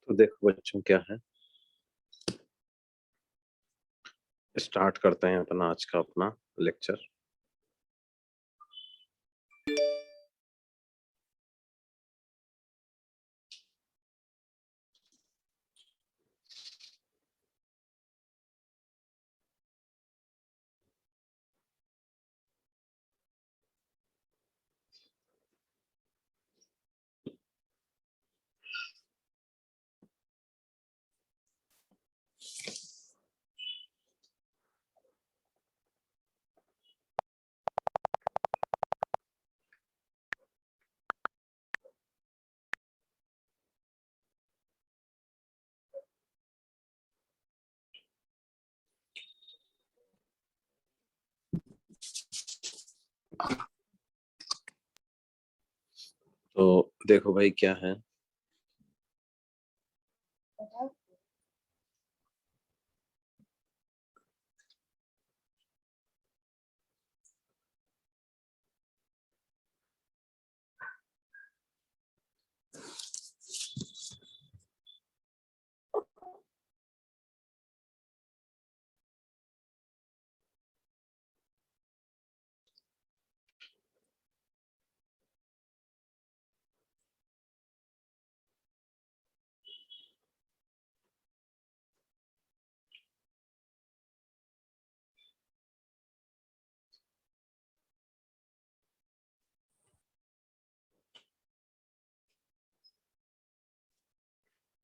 तो देखो बच्चों क्या है, स्टार्ट करते हैं अपना आज का अपना लेक्चर। तो देखो भाई क्या है,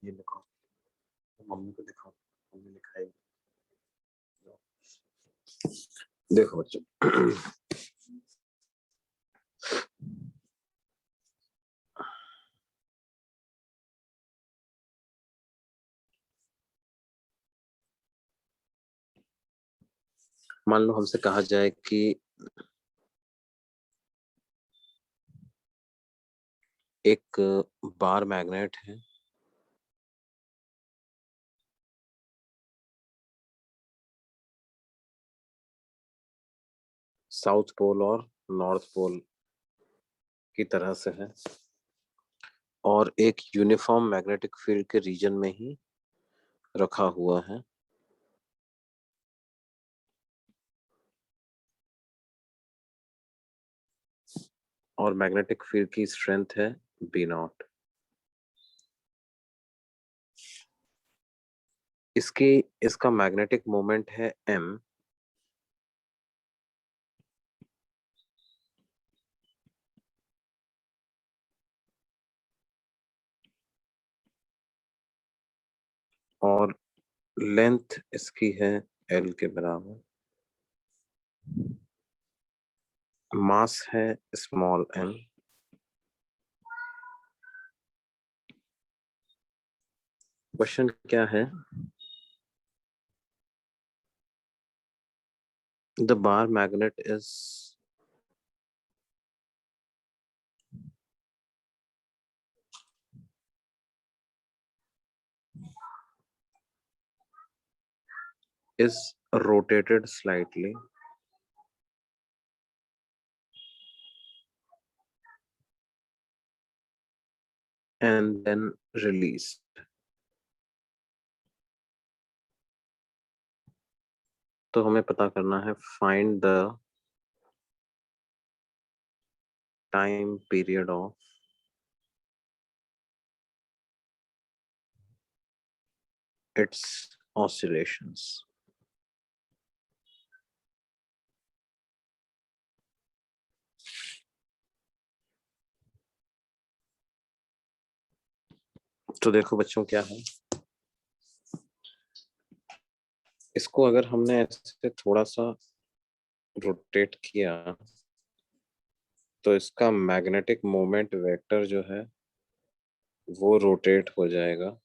ये लिखो, मम्मी को दिखाओ, मम्मी लिखाएगी। देखो बच्चों मान लो हमसे कहा जाए कि एक बार मैग्नेट है, साउथ पोल और नॉर्थ पोल की तरह से है, और एक यूनिफॉर्म मैग्नेटिक फील्ड के रीजन में ही रखा हुआ है, और मैग्नेटिक फील्ड की स्ट्रेंथ है B0। इसका मैग्नेटिक मोमेंट है M, और लेंथ इसकी है L के बराबर, मास है स्मॉल m, क्वेश्चन क्या है, the bar magnet is rotated slightly and then released. तो हमें पता करना है, find the time period of its oscillations. तो देखो बच्चों क्या है, इसको अगर हमने ऐसे थोड़ा सा रोटेट किया तो इसका मैग्नेटिक मोमेंट वेक्टर जो है वो रोटेट हो जाएगा,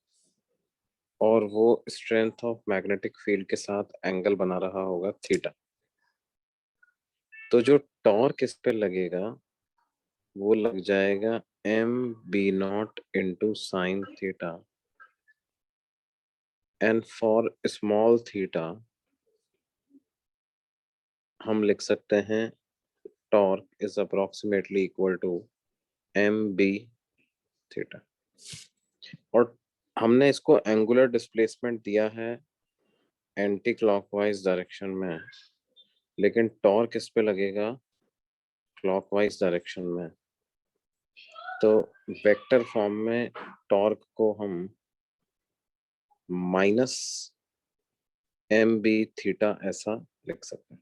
और वो स्ट्रेंथ ऑफ मैग्नेटिक फील्ड के साथ एंगल बना रहा होगा थीटा। तो जो टॉर्क इस पे लगेगा वो लग जाएगा M B0 into sine theta, and for small theta हम लिख सकते हैं torque is approximately equal to MB theta. और हमने इसको एंगुलर डिस्प्लेसमेंट दिया है एंटी क्लॉकवाइज डायरेक्शन में, लेकिन टॉर्क किस पे लगेगा? क्लॉकवाइज डायरेक्शन में। तो वेक्टर फॉर्म में टॉर्क को हम माइनस एम बी थीटा ऐसा लिख सकते हैं।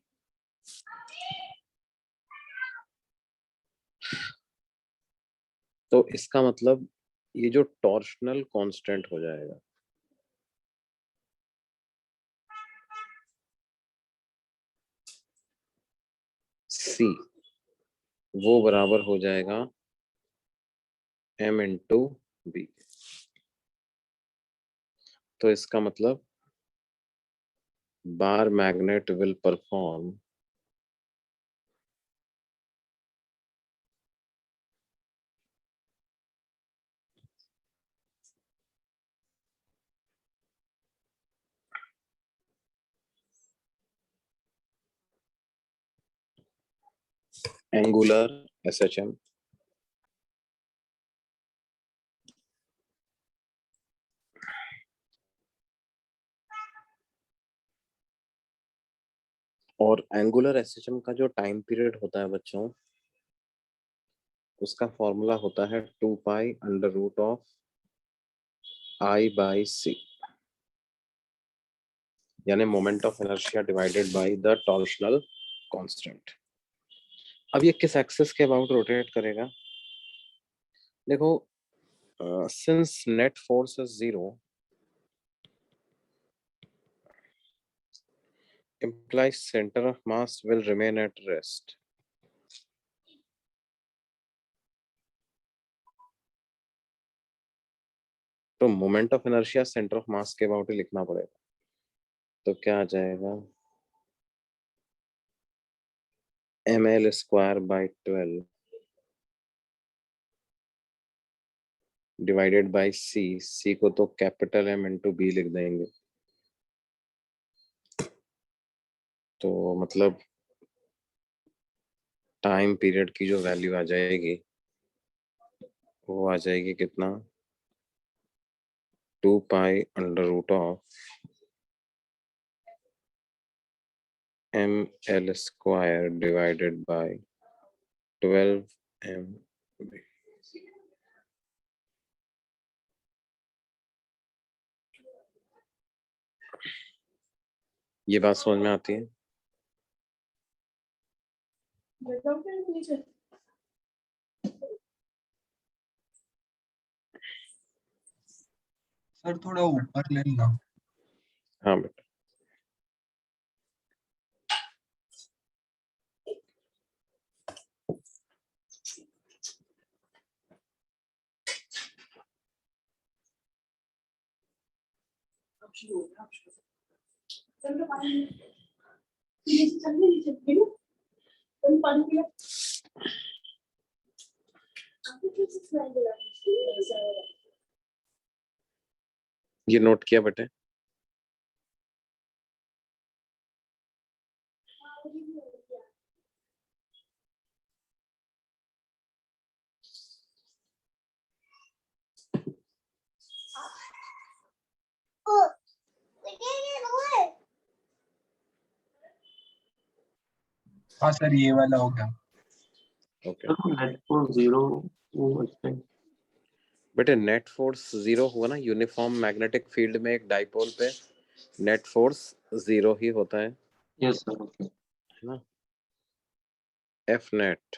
तो इसका मतलब ये जो टॉर्शनल कांस्टेंट हो जाएगा, सी, वो बराबर हो जाएगा एम इंटू बी। तो इसका मतलब bar magnet will perform angular SHM और एंगुलर एसएचएम का जो टाइम पीरियड होता है बच्चों, उसका फॉर्मूला होता है 2 pi under root of I by C, यानी moment of inertia divided by the torsional constant. अब ये किस एक्सिस के अबाउट रोटेट करेगा? देखो, since net force is 0 implies center of mass will remain at rest. तो moment of inertia centre of mass के about ही लिखना पड़ेगा। तो क्या आ जाएगा? ml² by 12 डिवाइडेड बाय सी। सी को तो कैपिटल M इंटू बी लिख देंगे। तो मतलब टाइम पीरियड की जो वैल्यू आ जाएगी वो आ जाएगी कितना? 2 pi under root of ml² divided by 12m। ये बात समझ में आती है? सर थोड़ा ऊपर लेना। हाँ बेटा। ये नोट किया बेटे? हाँ सर ये वाला हो गया। ओके नेट फोर्स 0 बेटे, नेट फोर्स 0 हुआ ना, यूनिफॉर्म मैग्नेटिक फील्ड में एक डाइपोल पे नेट फोर्स 0 ही होता है। Yes sir. ओके है ना? F net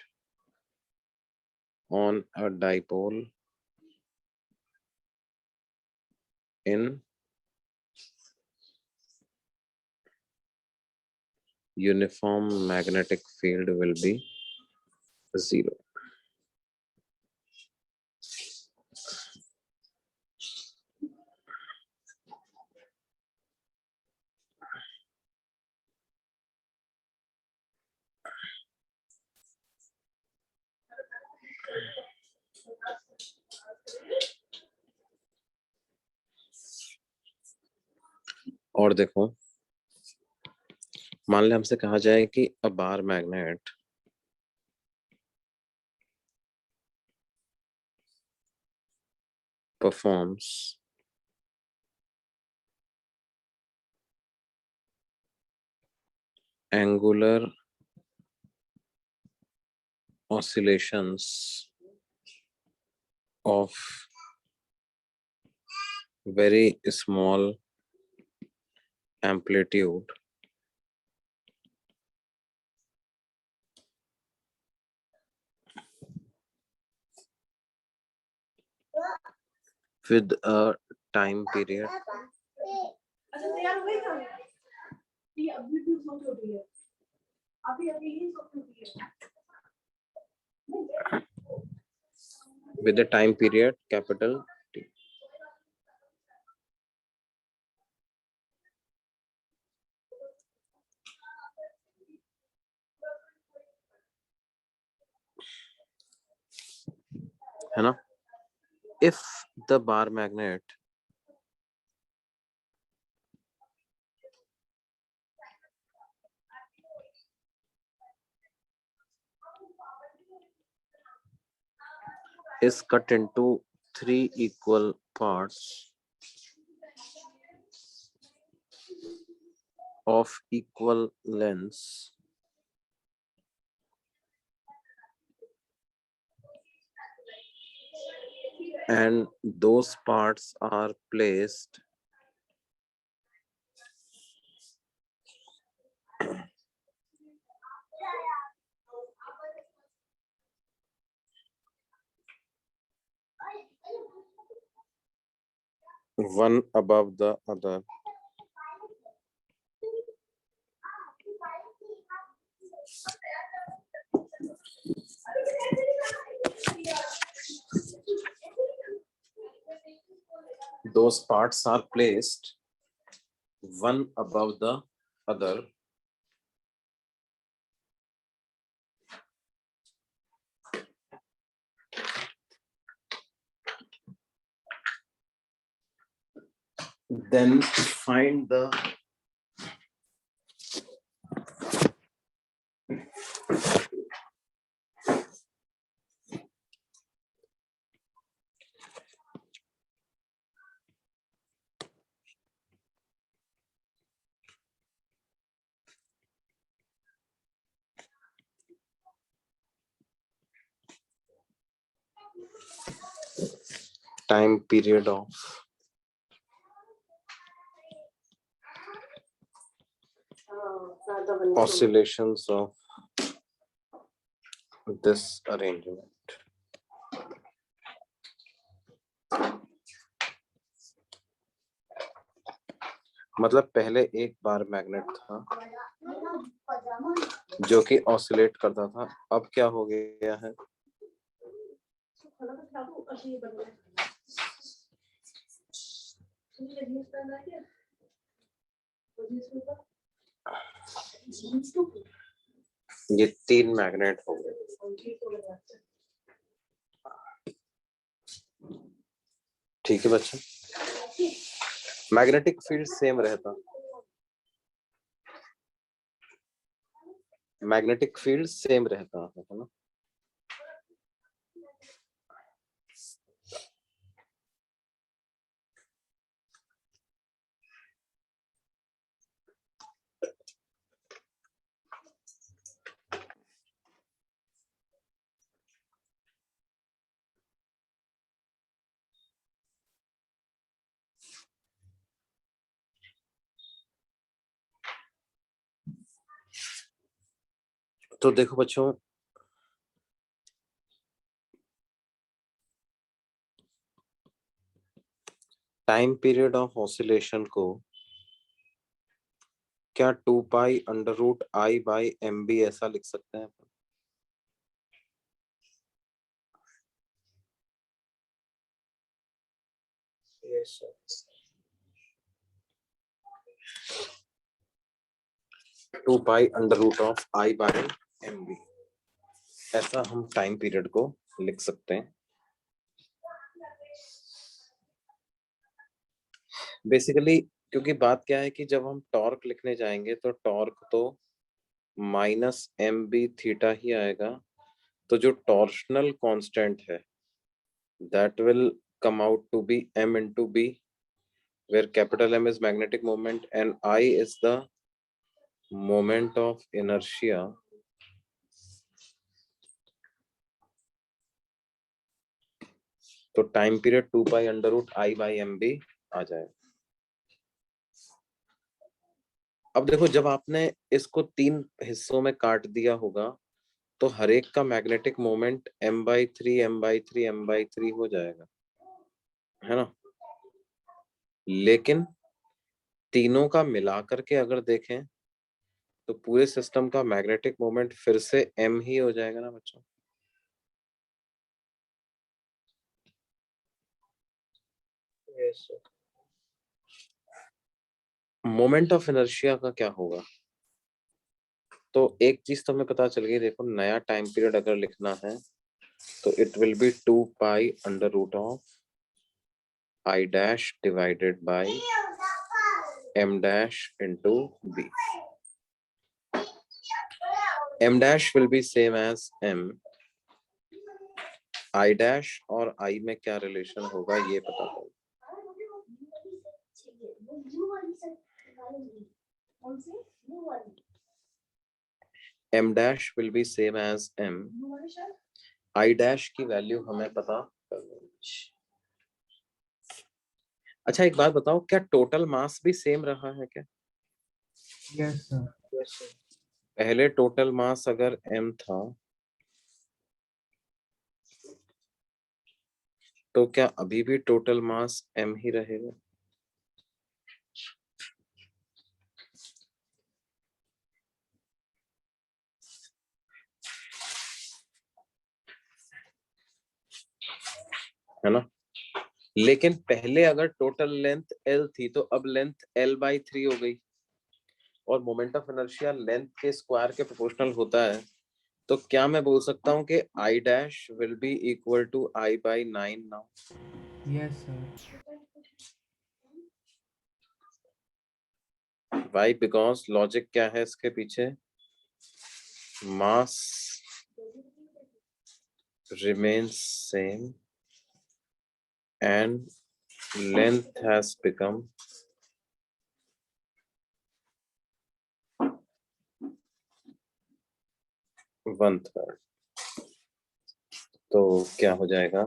on a dipole in uniform magnetic field will be 0. और देखो, मान ले हमसे कहा जाए कि a bar magnet performs angular oscillations of very small amplitude with a time period with a time period capital T. है ना? If the bar magnet is cut into 3 equal parts of equal lengths, and those parts are placed one above the other. Those parts are placed one above the other then find the time period of oscillations of this arrangement. मतलब पहले एक bar magnet था जो कि oscillate करता था, अब क्या हो गया है? ये 3 मैग्नेट हो गए। ठीक है बच्चे, मैग्नेटिक फील्ड सेम रहता, मैग्नेटिक फील्ड सेम रहता है ना? तो देखो बच्चों, टाइम पीरियड ऑफ ऑसिलेशन को क्या 2 pi under root I by M B ऐसा लिख सकते हैं? yes, 2 pi under root of I by M B, ऐसा हम टाइम पीरियड को लिख सकते हैं। बेसिकली क्योंकि बात क्या है कि जब हम टॉर्क लिखने जाएंगे तो टॉर्क तो माइनस एम बी थीटा ही आएगा, तो जो टॉर्शनल कांस्टेंट है that will come out to be m into b, where capital M is magnetic moment and I is the moment of inertia तो time period 2 pi under root I by M B आ जाएगा। अब देखो जब आपने इसको 3 हिस्सों में काट दिया होगा तो हर एक का magnetic moment m/3 m/3 m/3 हो जाएगा, है ना। लेकिन तीनों का मिलाकर के अगर देखें तो पूरे सिस्टम का मैग्नेटिक मोमेंट फिर से m ही हो जाएगा ना बच्चों। Yes sir. Moment of inertia का क्या होगा? तो एक चीज तो हमें पता चल गई, देखो नया टाइम पीरियड अगर लिखना है तो it will be 2 pi under root of I dash divided by m dash into b। m dash will be same as m, i dash और i में क्या रिलेशन होगा ये पता होगा। m dash will be same as m, i dash की value हमें पता करनी। अच्छा एक बात बताओ, क्या टोटल मास भी सेम रहा है क्या? Yes sir. Yes sir. पहले टोटल मास अगर m था तो क्या अभी भी टोटल मास m ही रहेगा? है ना। लेकिन पहले अगर टोटल लेंथ l थी तो अब लेंथ l/3 हो गई और मोमेंट ऑफ इनर्शिया लेंथ के स्क्वायर के प्रोपोर्शनल होता है। तो क्या मैं बोल सकता हूँ कि I dash will be equal to I/9 now? Yes sir. Why? Because logic क्या है इसके पीछे? मास remains same and length has become 1/3। तो क्या हो जाएगा?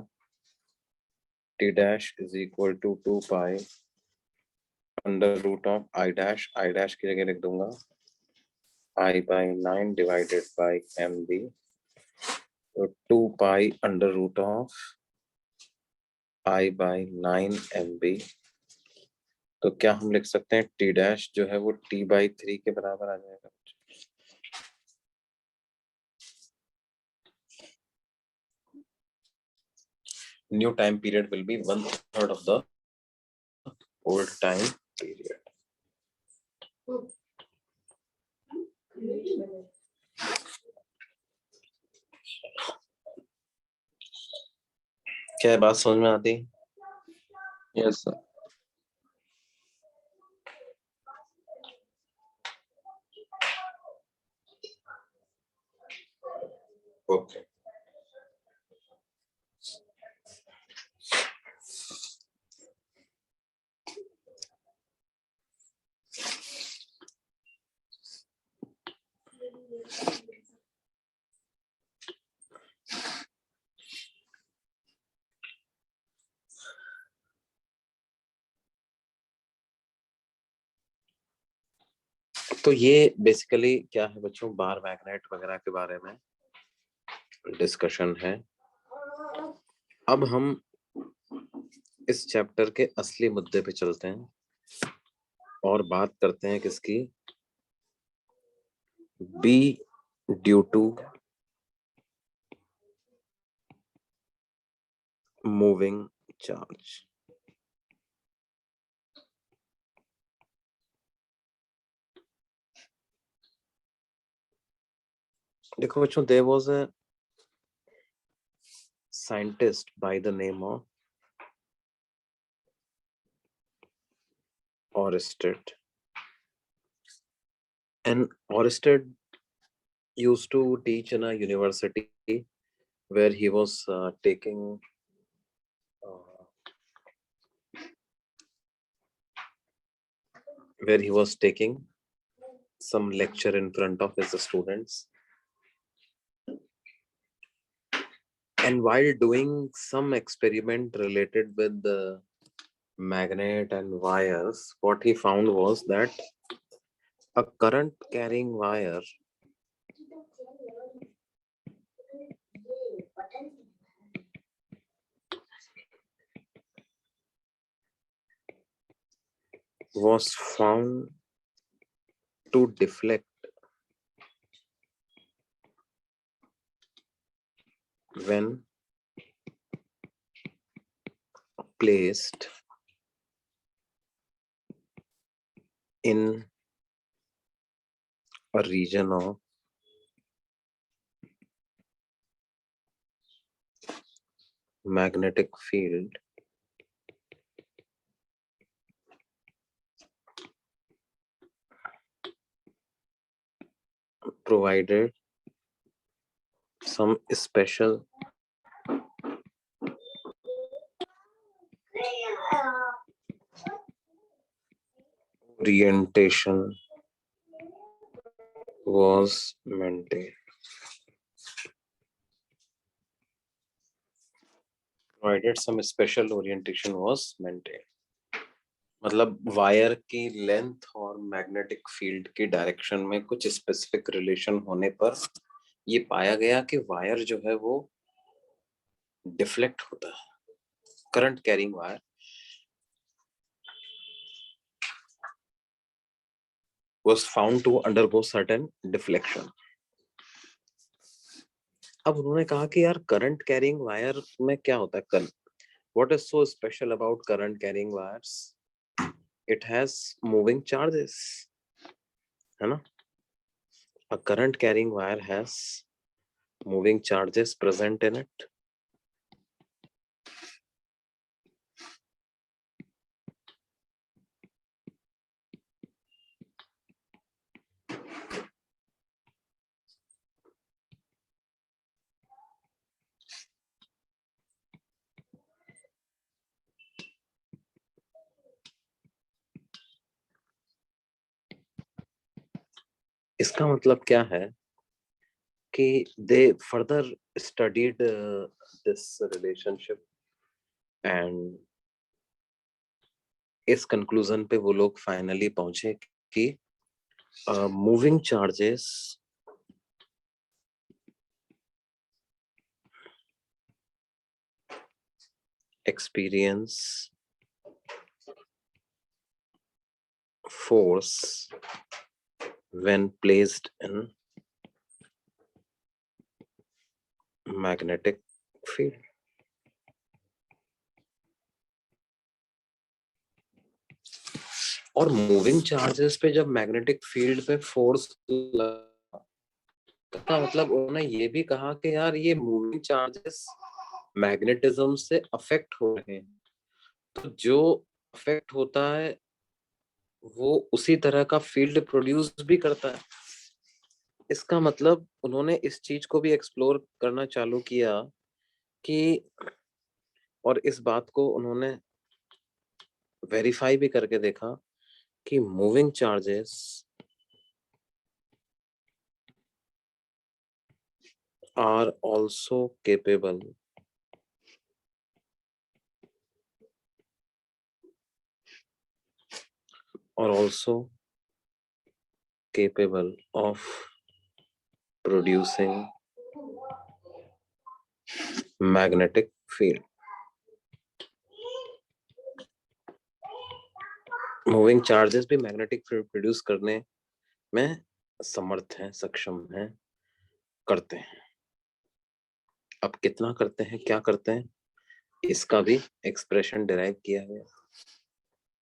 t dash is equal to 2 pi under root of I dash की जगह लिख दूंगा I/9 डिवाइडेड बाई mb। तो 2 pi under root of I/9 mb। तो क्या हम लिख सकते हैं t डैश जो है वो t/3 के बराबर आ जाएगा। New time period will be 1/3 of the old time period. क्या बात समझ में आती? Yes sir. ओके। तो ये बेसिकली क्या है बच्चों, बार मैग्नेट वगैरह के बारे में डिस्कशन है। अब हम इस चैप्टर के असली मुद्दे पे चलते हैं और बात करते हैं किसकी? B due to moving charge. देखो बच्चों, there was a scientist by the name of Oersted, and Oersted used to teach in a university where he was taking some lecture in front of his students, and while doing some experiment related with the magnet and wires, what he found was that a current carrying wire was found to deflect when placed in a region of magnetic field provided some special orientation was maintained. Provided some special orientation was maintained. मतलब wire की length और magnetic field की direction में कुछ specific relation होने पर ये पाया गया कि वायर जो है वो डिफ्लेक्ट होता है. Current carrying wire was found to undergo certain deflection. अब उन्होंने कहा कि यार करंट कैरिंग वायर में क्या होता है. What is so special about current carrying wires? It has moving charges, है ना. A current carrying wire has moving charges present in it. इसका मतलब क्या है कि they further studied this relationship and इस कंक्लूजन पे वो लोग फाइनली पहुंचे कि moving charges experience force when placed in magnetic field. और मूविंग चार्जेस पे जब मैग्नेटिक फील्ड पे फोर्स का मतलब उन्होंने ये भी कहा कि यार ये मूविंग चार्जेस मैग्नेटिज्म से अफेक्ट हो रहे हैं, तो जो अफेक्ट होता है वो उसी तरह का फील्ड प्रोड्यूस भी करता है. इसका मतलब उन्होंने इस चीज को भी एक्सप्लोर करना चालू किया कि और इस बात को उन्होंने वेरीफाई भी करके देखा कि moving charges are also capable of producing magnetic field. Moving charges भी मैग्नेटिक फील्ड प्रोड्यूस करने में समर्थ हैं, सक्षम हैं, करते हैं. अब कितना करते हैं, क्या करते हैं, इसका भी एक्सप्रेशन डिराइव किया गया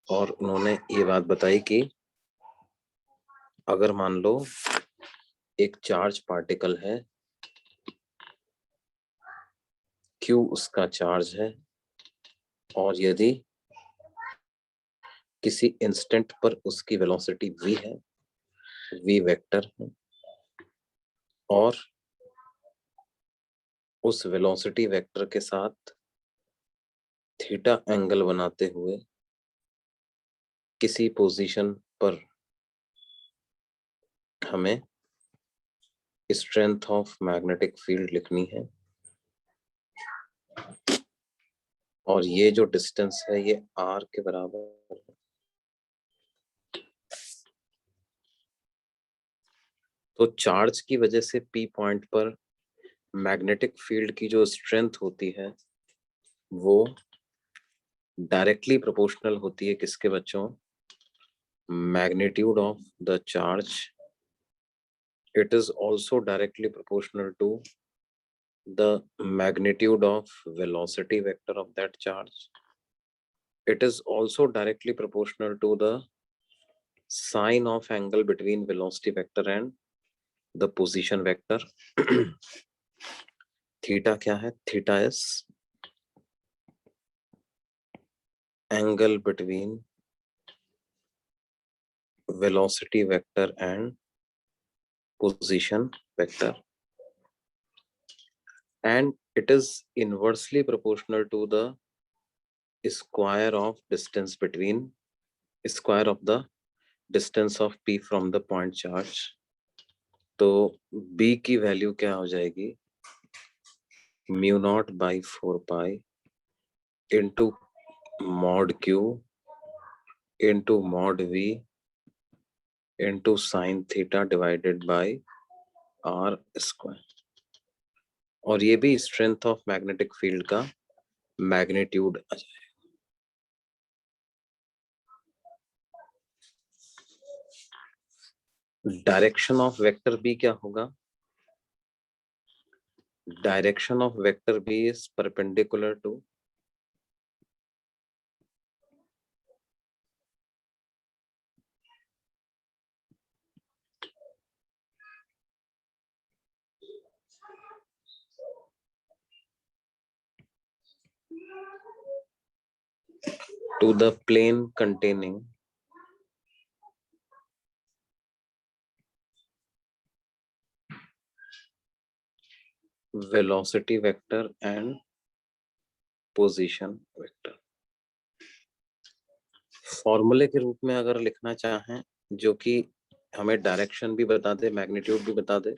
और उन्होंने ये बात बताई कि अगर मान लो एक चार्ज पार्टिकल है, Q उसका चार्ज है, और यदि किसी इंस्टेंट पर उसकी वेलोसिटी v है, v वेक्टर है, और उस वेलोसिटी वेक्टर के साथ थीटा एंगल बनाते हुए किसी पोजीशन पर हमें स्ट्रेंथ ऑफ मैग्नेटिक फील्ड लिखनी है और ये जो डिस्टेंस है ये r के बराबर है। तो चार्ज की वजह से p पॉइंट पर मैग्नेटिक फील्ड की जो स्ट्रेंथ होती है वो डायरेक्टली प्रोपोर्शनल होती है किसके बच्चों? Magnitude of the charge. It is also directly proportional to the magnitude of velocity vector of that charge. It is also directly proportional to the sine of angle between velocity vector and the position vector. Theta क्या है? Theta is angle between velocity vector and position vector, and it is inversely proportional to the square of distance between square of the distance of p from the point charge. तो b की value क्या हो जाएगी? Mu naught by 4 pi into mod q into mod v into sine theta divided by r square. और ये भी strength of magnetic field का magnitude आ जाएगा। डायरेक्शन ऑफ वेक्टर बी क्या होगा? Direction of vector B is perpendicular to the plane containing velocity vector and position vector। फॉर्मूले के रूप में अगर लिखना चाहें जो कि हमें डायरेक्शन भी बता दे मैग्नीट्यूड भी बता दे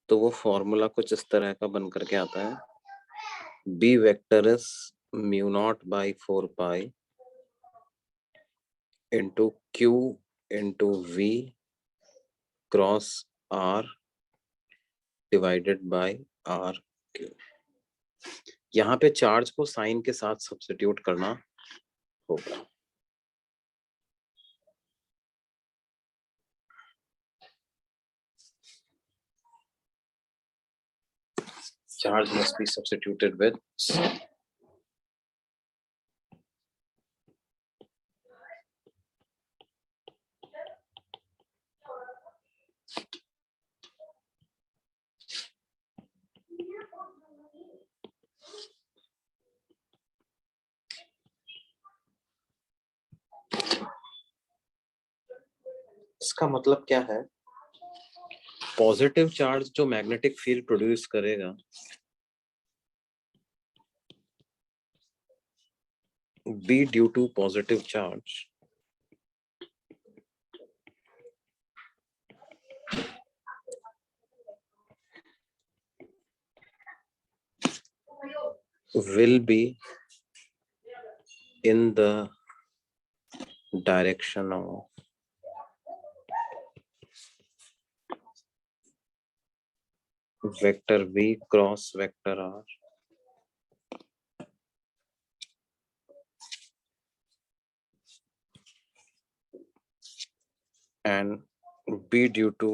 तो वो फॉर्मूला कुछ इस तरह का बन करके आता है। B vector is mu naught by 4 pi into q into v cross r divided by r cube. यहाँ पे चार्ज को साइन के साथ सब्स्टिट्यूट करना होगा। Charge must be substituted with इसका मतलब क्या है? पॉजिटिव चार्ज जो मैग्नेटिक फील्ड प्रोड्यूस करेगा B due to positive charge will be in the direction of vector v cross vector r and b due to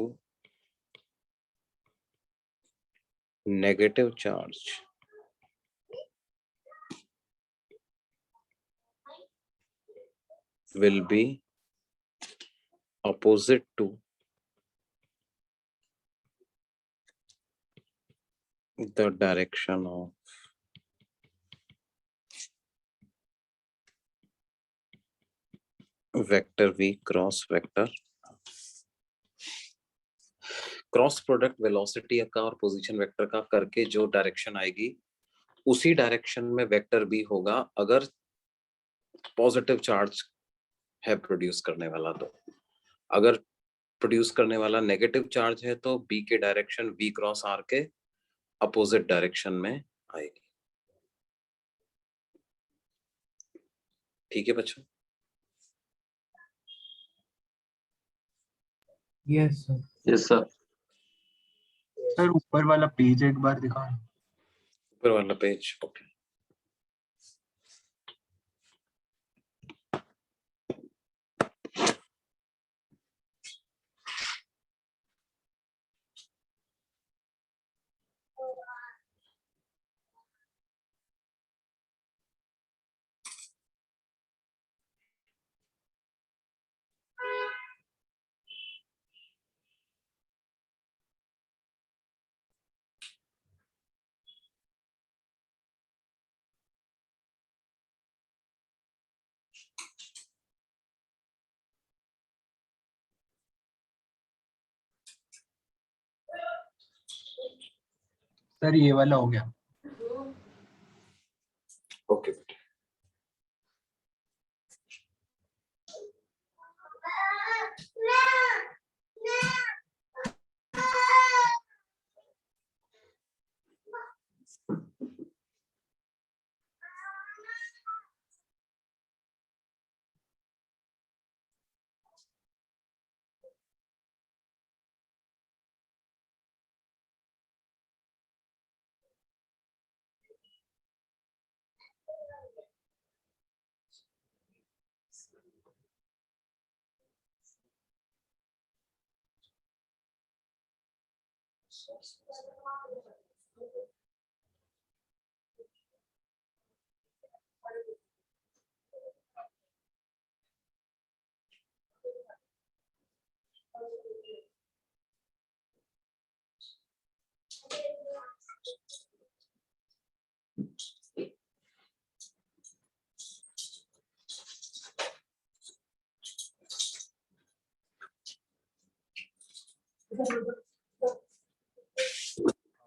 negative charge will be opposite to the direction of vector v cross vector। Cross product velocity का और position vector का करके जो direction आएगी उसी direction में vector B होगा अगर पॉजिटिव चार्ज है प्रोड्यूस करने वाला। तो अगर प्रोड्यूस करने वाला नेगेटिव चार्ज है तो बी के डायरेक्शन वी क्रॉस आर के अपोजिट डायरेक्शन में आएगी। ठीक है बच्चों? Yes sir. Yes, sir. Sir ऊपर वाला पेज एक बार दिखाओ। ऊपर वाला पेज, ओके। सर ये वाला हो गया। ओके बेटा।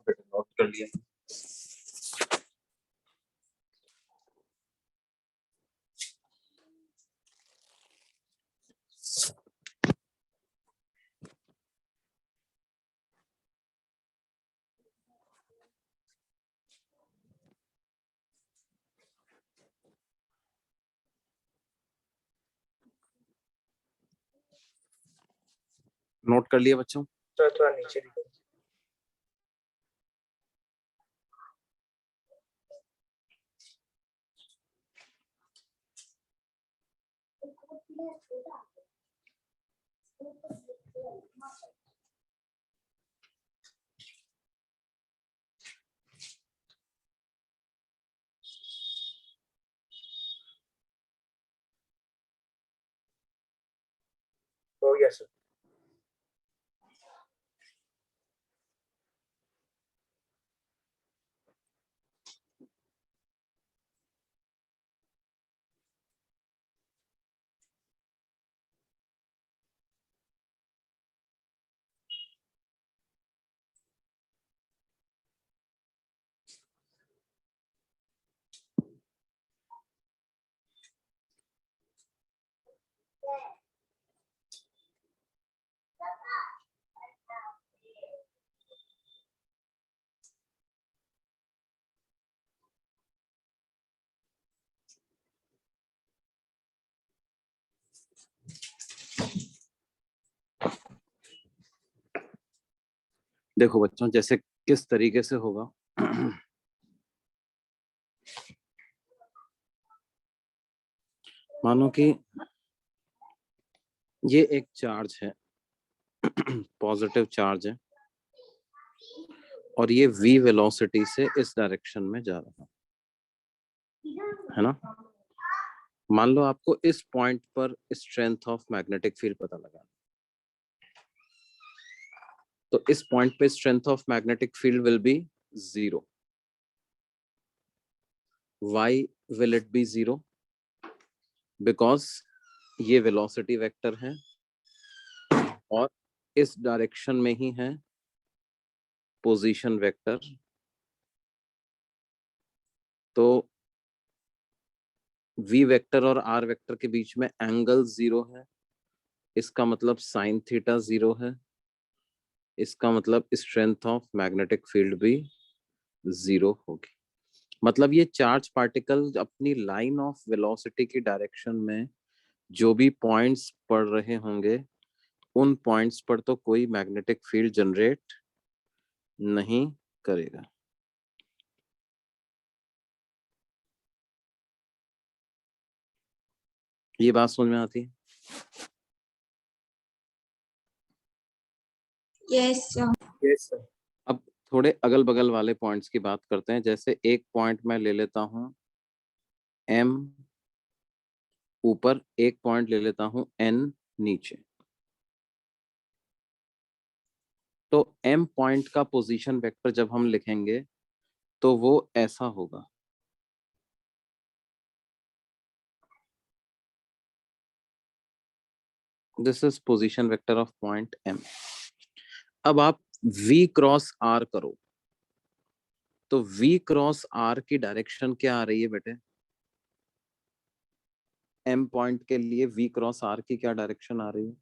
बेटा नोट कर लिया? नोट कर लिया बच्चों? सर थोड़ा नीचे दिखाओ। हो गया सर। देखो बच्चों, जैसे किस तरीके से होगा। मानो कि ये एक चार्ज है, पॉजिटिव चार्ज है, और ये v वेलोसिटी से इस डायरेक्शन में जा रहा है ना। मान लो आपको इस पॉइंट पर स्ट्रेंथ ऑफ मैग्नेटिक फील्ड पता लगा, तो इस पॉइंट पे strength of magnetic field will be 0। Why will it be 0? Because ये वेलोसिटी वेक्टर है और इस डायरेक्शन में ही है पोजीशन वेक्टर, तो v वेक्टर और r वेक्टर के बीच में एंगल 0 है, इसका मतलब साइन थीटा 0 है, इसका मतलब स्ट्रेंथ ऑफ मैग्नेटिक फील्ड भी 0 होगी। मतलब ये चार्ज पार्टिकल अपनी लाइन ऑफ वेलोसिटी की डायरेक्शन में जो भी पॉइंट्स पड़ रहे होंगे उन पॉइंट्स पर तो कोई मैग्नेटिक फील्ड जनरेट नहीं करेगा। ये बात समझ में आती है? Yes, sir. Yes, sir. अब थोड़े अगल बगल वाले पॉइंट्स की बात करते हैं। जैसे एक पॉइंट मैं ले लेता हूं M ऊपर, एक पॉइंट ले लेता हूं N नीचे। तो M पॉइंट का पोजीशन वेक्टर जब हम लिखेंगे तो वो ऐसा होगा। This is position vector of point M। अब आप V क्रॉस R करो तो V क्रॉस R की डायरेक्शन क्या आ रही है बेटे? M पॉइंट के लिए V क्रॉस R की क्या डायरेक्शन आ रही है?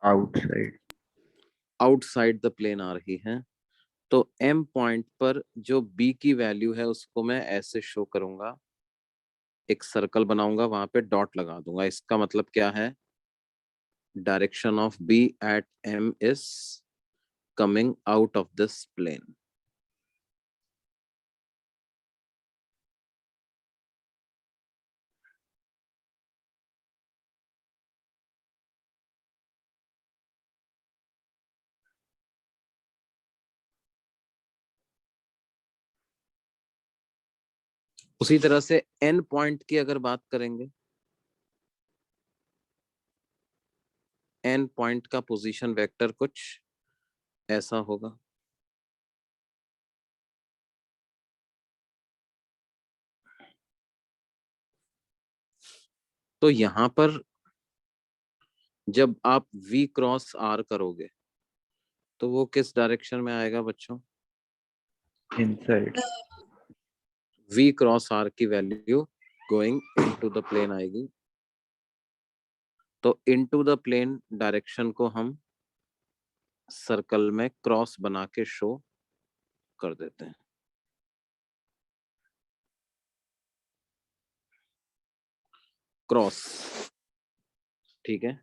आउटसाइड। आउटसाइड द प्लेन आ रही है। तो M पॉइंट पर जो B की वैल्यू है उसको मैं ऐसे शो करूंगा, एक सर्कल बनाऊंगा, वहां पे डॉट लगा दूंगा। इसका मतलब क्या है? Direction of B at M is coming out of this plane. उसी तरह से N पॉइंट की अगर बात करेंगे, N पॉइंट का पोजीशन वेक्टर कुछ ऐसा होगा। तो यहां पर जब आप V क्रॉस R करोगे तो वो किस डायरेक्शन में आएगा बच्चों? इनसाइड। V क्रॉस R की value going into the plane आएगी। तो इनटू द प्लेन डायरेक्शन को हम सर्कल में क्रॉस बना के शो कर देते हैं। क्रॉस, ठीक है।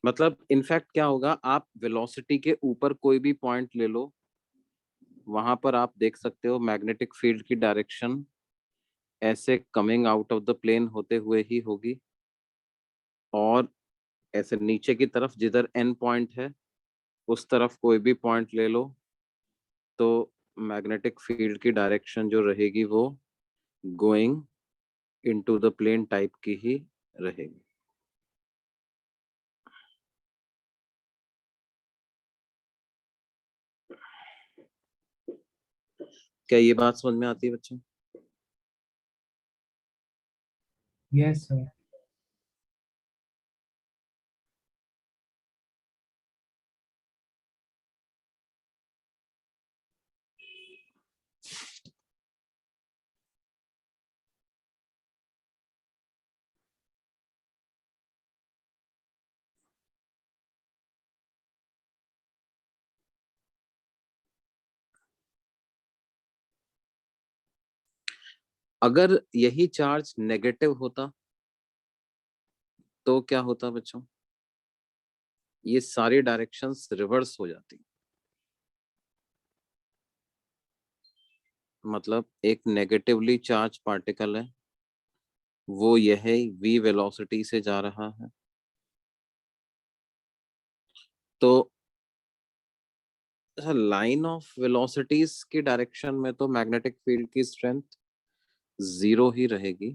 मतलब इनफैक्ट क्या होगा, आप वेलोसिटी के ऊपर कोई भी पॉइंट ले लो, वहां पर आप देख सकते हो मैग्नेटिक फील्ड की डायरेक्शन ऐसे coming out of the plane होते हुए ही होगी। और ऐसे नीचे की तरफ जिधर N पॉइंट है उस तरफ कोई भी पॉइंट ले लो तो मैग्नेटिक फील्ड की डायरेक्शन जो रहेगी वो going into the plane type की ही रहेगी। क्या ये बात समझ में आती है बच्चों? Yes, sir. अगर यही चार्ज नेगेटिव होता तो क्या होता बच्चों? ये सारी डायरेक्शंस रिवर्स हो जाती। मतलब एक नेगेटिवली चार्ज पार्टिकल है, वो यह v वेलोसिटी से जा रहा है, तो लाइन ऑफ वेलोसिटीज की डायरेक्शन में तो मैग्नेटिक फील्ड की स्ट्रेंथ 0 ही रहेगी।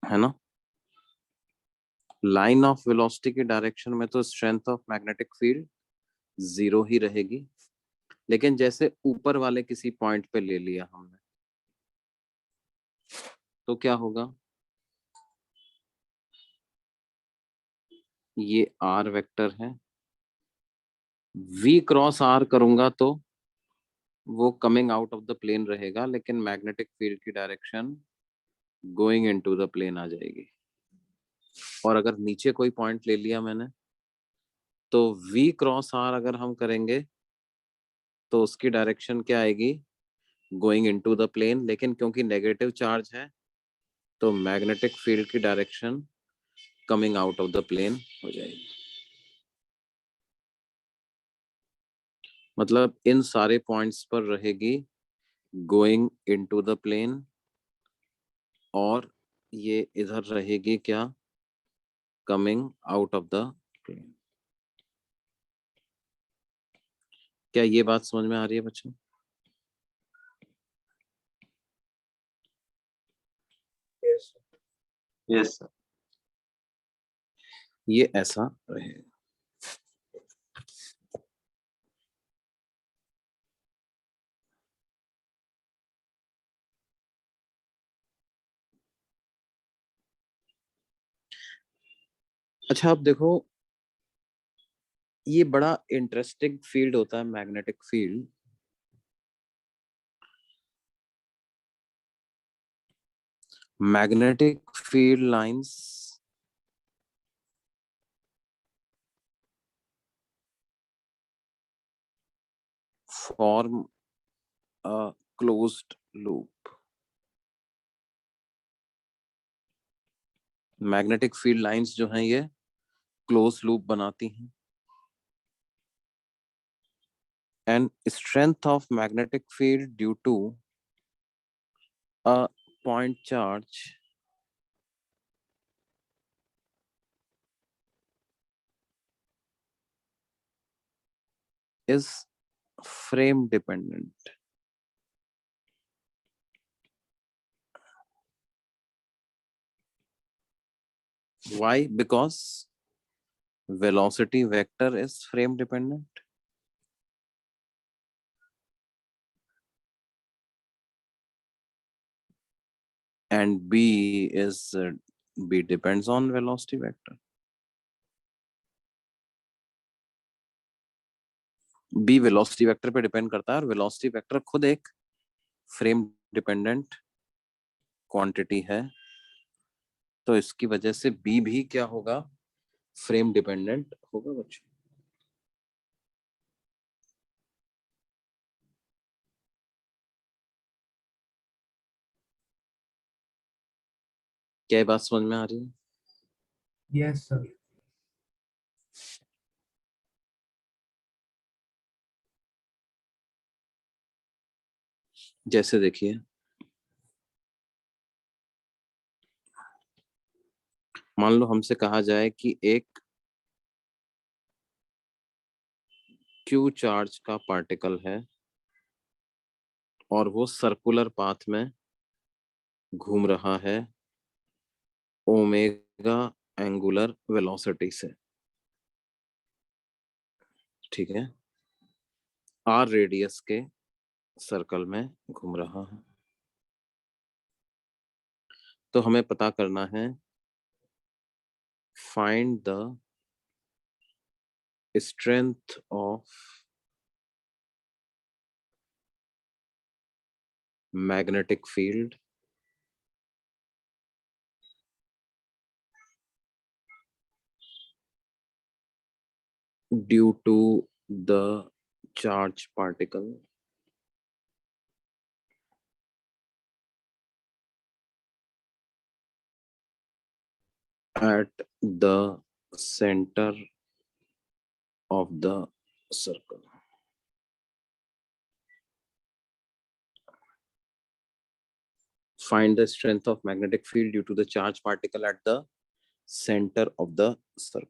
है ना? लाइन ऑफ वेलोसिटी की डायरेक्शन में तो स्ट्रेंथ ऑफ मैग्नेटिक फील्ड 0 ही रहेगी। लेकिन जैसे ऊपर वाले किसी पॉइंट पे ले लिया हमने तो क्या होगा? ये आर वेक्टर है, वी क्रॉस आर करूंगा तो वो coming out of the plane रहेगा, लेकिन मैग्नेटिक फील्ड की direction going into the plane आ जाएगी। और अगर नीचे कोई पॉइंट ले लिया मैंने, तो वी क्रॉस आर अगर हम करेंगे तो उसकी डायरेक्शन क्या आएगी, गोइंग इनटू द प्लेन, लेकिन क्योंकि नेगेटिव चार्ज है तो मैग्नेटिक फील्ड की direction coming out of the plane हो जाएगी। मतलब इन सारे पॉइंट्स पर रहेगी गोइंग इनटू द प्लेन, और ये इधर रहेगी क्या, coming out of the plane. क्या ये बात समझ में आ रही है बच्चों? Yes, sir. Yes, sir. ये ऐसा रहेगा। अच्छा अब देखो, ये बड़ा इंटरेस्टिंग फील्ड होता है magnetic field. Magnetic field lines form a closed loop। Magnetic field lines जो हैं ये क्लोज लूप बनाती हैं। And strength of magnetic field due to a point charge is frame dependent। Why? Because velocity vector is frame dependent, and B depends on velocity vector। B velocity vector पे depend करता है, और velocity vector खुद एक frame dependent quantity है, तो इसकी वजह से B भी क्या होगा, फ्रेम डिपेंडेंट होगा बच्चों। क्या ये बात समझ में आ रही है? Yes, sir. जैसे देखिए, मान लो हमसे कहा जाए कि एक क्यू चार्ज का पार्टिकल है और वो सर्कुलर पाथ में घूम रहा है ओमेगा एंगुलर वेलोसिटी से, ठीक है, आर रेडियस के सर्कल में घूम रहा है। तो हमें पता करना है, find the strength of magnetic field due to the charge particle at the center of the circle। Find the strength of magnetic field due to the charge particle at the center of the circle।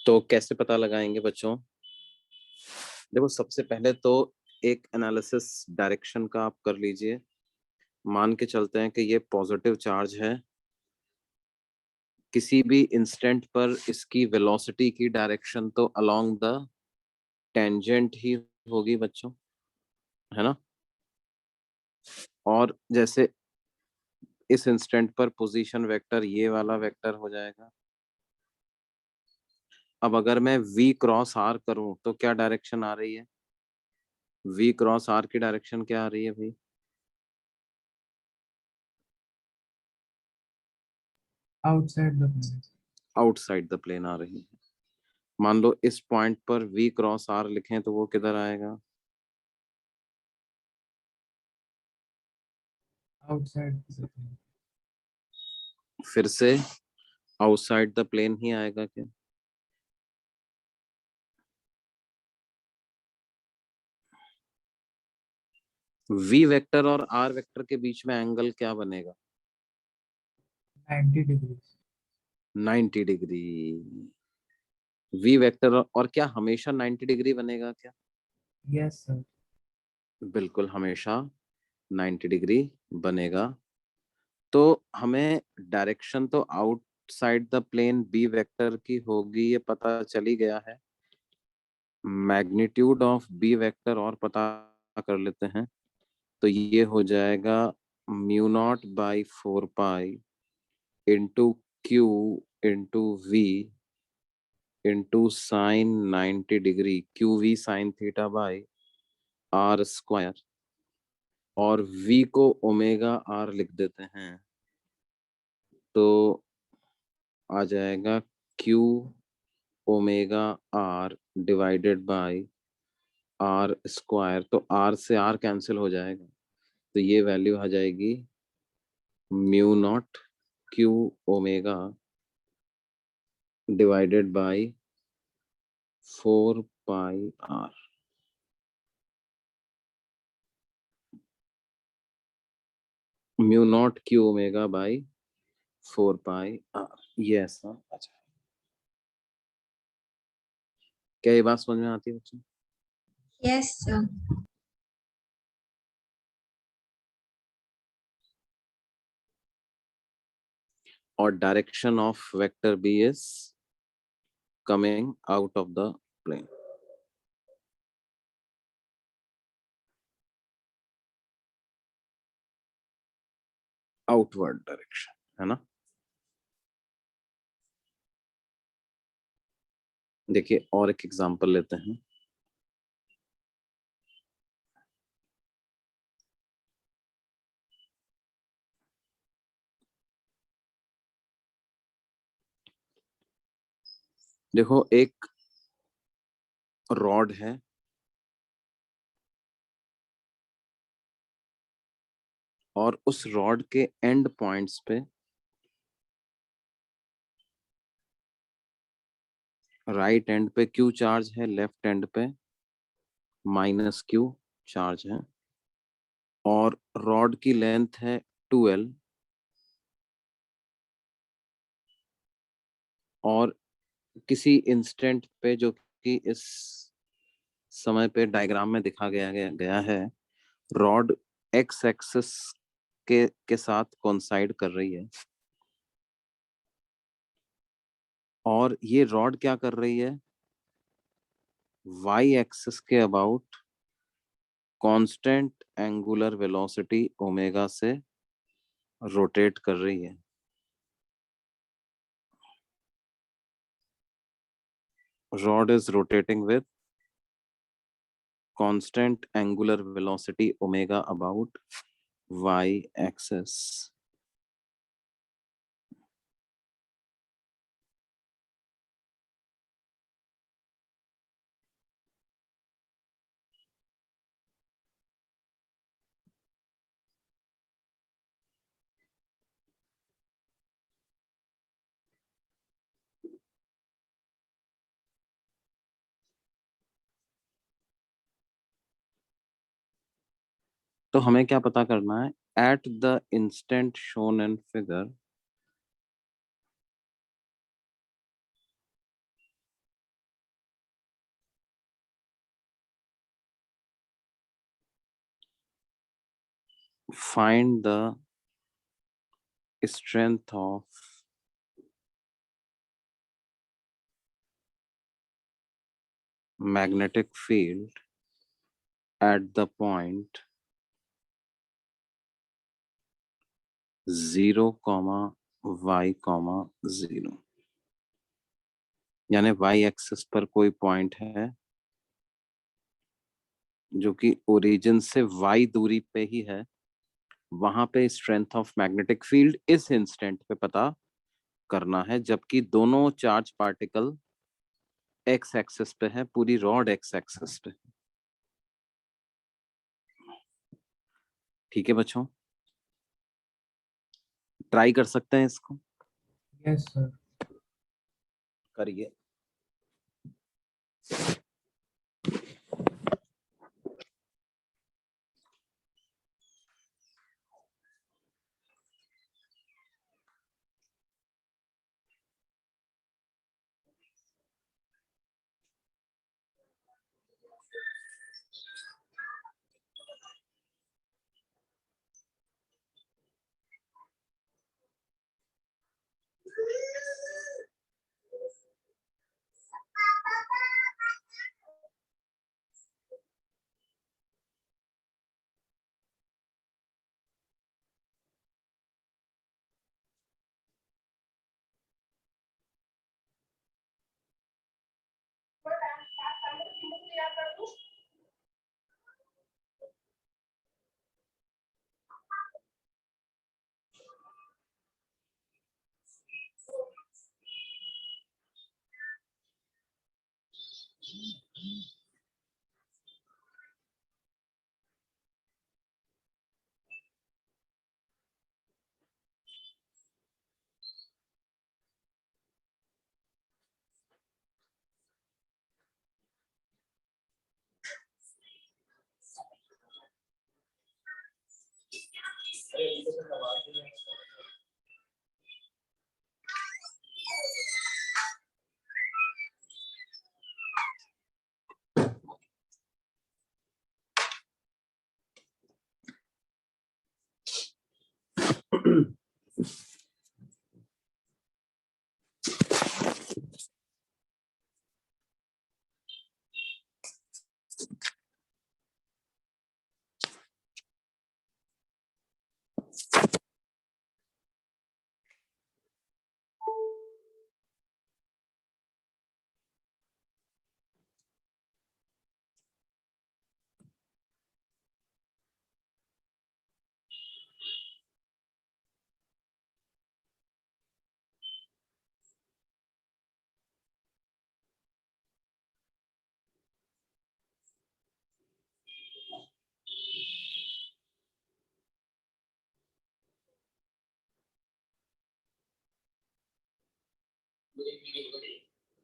तो कैसे पता लगाएंगे बच्चों? देखो सबसे पहले तो एक एनालिसिस डायरेक्शन का आप कर लीजिए। मान के चलते हैं कि ये पॉजिटिव चार्ज है, किसी भी इंस्टेंट पर इसकी वेलोसिटी की डायरेक्शन तो अलोंग द टेंजेंट ही होगी बच्चों, है ना। और जैसे इस इंस्टेंट पर पोजीशन वेक्टर ये वाला वेक्टर हो जाएगा। अब अगर मैं v क्रॉस r करूं तो क्या डायरेक्शन आ रही है, v क्रॉस r की डायरेक्शन क्या आ रही है भाई? Outside the plane. Outside the plane आ रही है। मान लो इस पॉइंट पर v क्रॉस r लिखें तो वो किधर आएगा? Outside the plane. फिर से आउटसाइड द प्लेन ही आएगा क्या? v वेक्टर और r वेक्टर के बीच में एंगल क्या बनेगा? 90 degrees. 90 डिग्री। v वेक्टर और क्या हमेशा 90 डिग्री बनेगा क्या? Yes, sir. बिल्कुल हमेशा 90 डिग्री बनेगा। तो हमें डायरेक्शन तो outside the plane B vector की होगी, ये पता चली गया है। मैग्नीट्यूड ऑफ बी वेक्टर और पता कर लेते हैं, तो ये हो जाएगा mu naught by 4 pi into q into v into sine 90 degree, q v sine theta by r square, और v को ओमेगा r लिख देते हैं, तो आ जाएगा q omega r divided by r square. तो r से r कैंसिल हो जाएगा, तो ये वैल्यू आ जाएगी mu naught q omega divided by 4 pi r। Mu naught q omega by 4 pi r, ये ऐसा अच्छा। क्या ये बात समझ में आती है बच्चों? Yes, sir. और direction of vector b is coming out of the plane. Outward direction, है ना। देखिए और एक एग्जांपल लेते हैं। देखो एक रॉड है और उस रॉड के एंड पॉइंट्स पे राइट एंड पे क्यू चार्ज है, लेफ्ट एंड पे माइनस क्यू चार्ज है, और रॉड की लेंथ है 2l, और किसी इंस्टेंट पे जो कि इस समय पे डायग्राम में दिखा गया है, रॉड एक्स एक्सिस के साथ कोइंसाइड कर रही है, और ये रॉड क्या कर रही है, वाई एक्सिस के about constant angular velocity omega से रोटेट कर रही है। Rod is rotating with constant angular velocity omega about y axis. तो हमें क्या पता करना है, at the instant shown in figure find the strength of magnetic field at the point 0, y, 0। यानी y एक्सिस पर कोई पॉइंट है जो कि ओरिजिन से y दूरी पे ही है, वहां पे स्ट्रेंथ ऑफ मैग्नेटिक फील्ड इस इंस्टेंट पे पता करना है, जबकि दोनों चार्ज पार्टिकल एक्स एक्सिस पे है, पूरी रॉड एक्स एक्सिस पे। ठीक है बच्चों, ट्राई कर सकते हैं इसको, Yes, sir. करिए।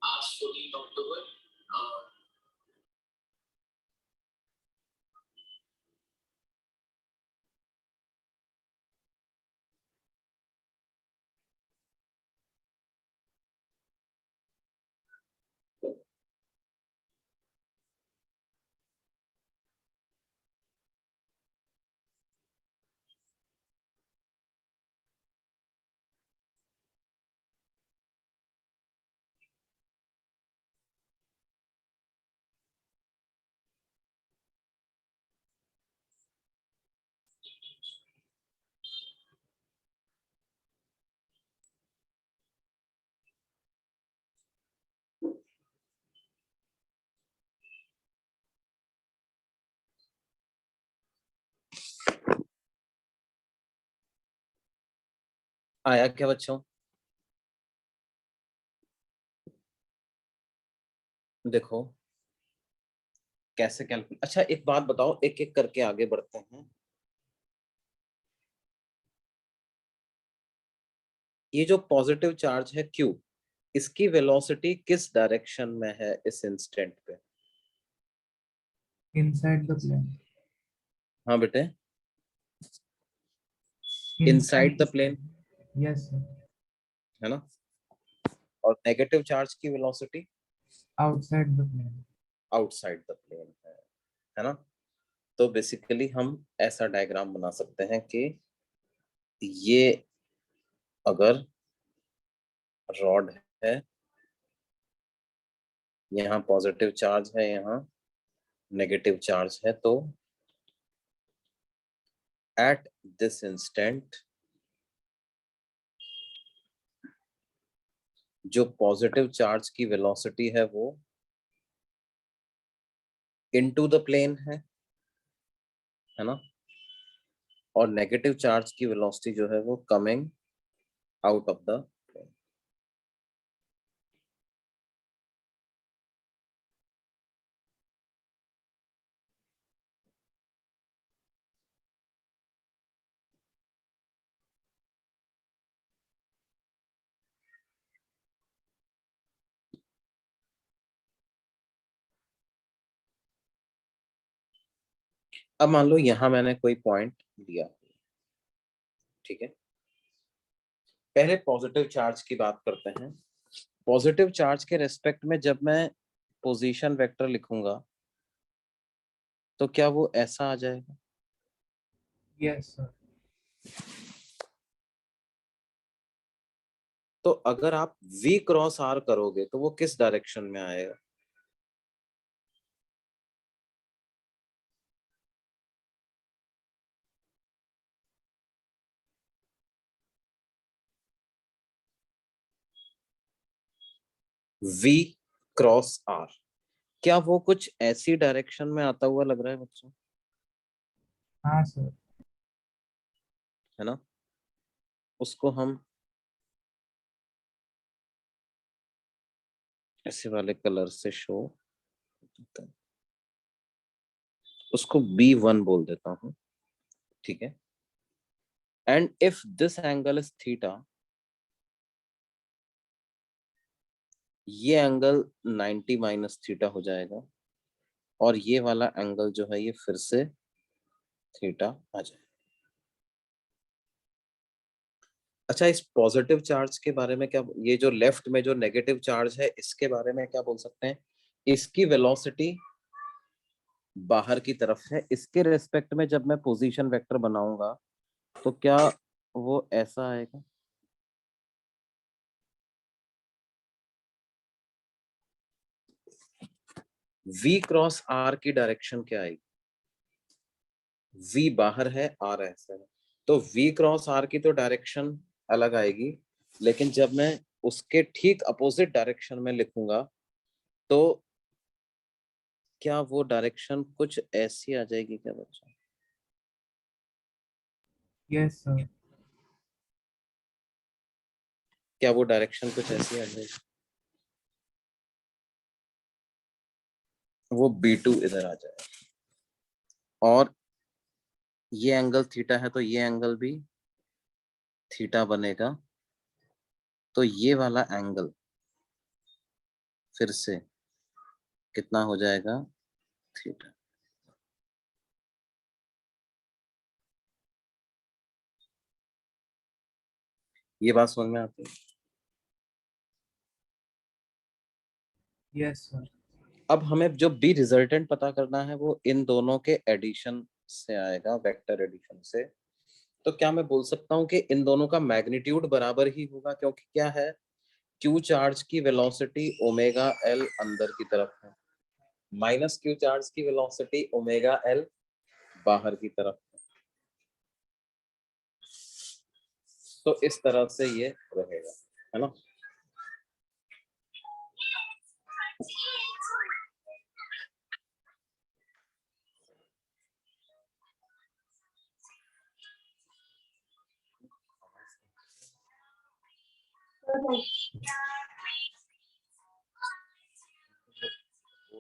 आज 14 अक्टूबर आया क्या बच्चों? देखो कैसे कैलकुलेट। अच्छा एक बात बताओ, एक एक करके आगे बढ़ते हैं। ये जो पॉजिटिव चार्ज है Q, इसकी वेलोसिटी किस डायरेक्शन में है इस इंस्टेंट पे? Inside the plane. हाँ बेटे, inside the plane, Yes, sir. है ना? और नेगेटिव चार्ज की velocity Outside the plane. Outside the plane है ना? तो बेसिकली हम ऐसा डायग्राम बना सकते हैं कि ये अगर रॉड है, यहाँ पॉजिटिव चार्ज है, यहाँ नेगेटिव चार्ज है, तो एट दिस इंस्टेंट जो पॉजिटिव चार्ज की वेलोसिटी है वो इनटू द प्लेन है ना, और नेगेटिव चार्ज की वेलोसिटी जो है वो coming out of the plane. अब मान लो यहां मैंने कोई पॉइंट लिया, ठीक है। पहले पॉजिटिव चार्ज की बात करते हैं। पॉजिटिव चार्ज के रेस्पेक्ट में जब मैं पोजीशन वेक्टर लिखूंगा तो क्या वो ऐसा आ जाएगा? Yes, sir. तो अगर आप V क्रॉस R करोगे तो वो किस डायरेक्शन में आएगा? V क्रॉस R, क्या वो कुछ ऐसी डायरेक्शन में आता हुआ लग रहा है बच्चों? हाँ सर. है ना, उसको हम ऐसे वाले कलर से शो, उसको B1 बोल देता हूं, ठीक है। And if this angle is theta, ये एंगल 90 माइनस थीटा हो जाएगा, और ये वाला एंगल जो है ये फिर से थीटा आ जाएगा। अच्छा, इस पॉजिटिव चार्ज के बारे में क्या, ये जो लेफ्ट में जो नेगेटिव चार्ज है इसके बारे में क्या बोल सकते हैं? इसकी वेलोसिटी बाहर की तरफ है, इसके रेस्पेक्ट में जब मैं पोजीशन वेक्टर बनाऊंगा तो क्या वो ऐसा आएगा? V क्रॉस R की डायरेक्शन क्या आएगी? V बाहर है, R ऐसा है, तो V क्रॉस R की तो डायरेक्शन अलग आएगी, लेकिन जब मैं उसके ठीक अपोजिट डायरेक्शन में लिखूंगा तो क्या वो डायरेक्शन कुछ ऐसी आ जाएगी क्या बच्चा? Yes, sir. क्या वो डायरेक्शन कुछ ऐसी आ जाएगी? वो B2 इधर आ जाएगा, और ये एंगल थीटा है तो ये एंगल भी थीटा बनेगा, तो ये वाला एंगल फिर से कितना हो जाएगा? थीटा। ये बात समझ में आती है? Yes, sir. अब हमें जो बी रिजल्टेंट पता करना है वो इन दोनों के एडिशन से आएगा, वेक्टर एडिशन से। तो क्या मैं बोल सकता हूँ कि इन दोनों का मैग्नीट्यूड बराबर ही होगा, क्योंकि क्या है, क्यू चार्ज की वेलोसिटी ओमेगा एल अंदर की तरफ है, माइनस क्यू चार्ज की वेलोसिटी ओमेगा एल बाहर की तरफ है। तो इस तरह से ये रहेगा, है ना।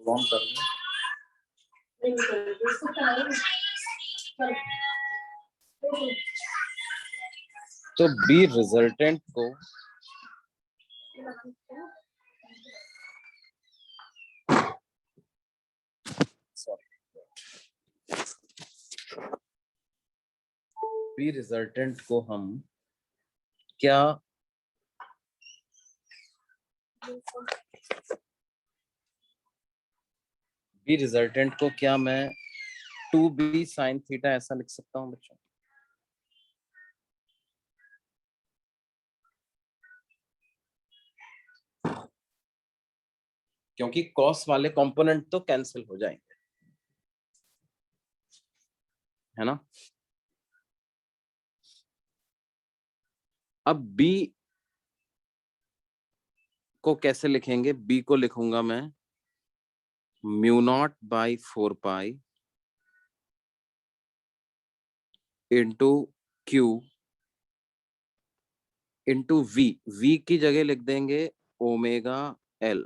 ऑन कर लो। तो बी रिजल्टेंट को बी रिजल्टेंट को हम क्या बी रिजल्टेंट को क्या मैं 2b sin थीटा ऐसा लिख सकता हूँ बच्चों। क्योंकि कॉस वाले कंपोनेंट तो कैंसिल हो जाएंगे, है ना। अब b को कैसे लिखेंगे? b को लिखूंगा मैं mu naught by 4 pi into q into v की जगह लिख देंगे ओमेगा l।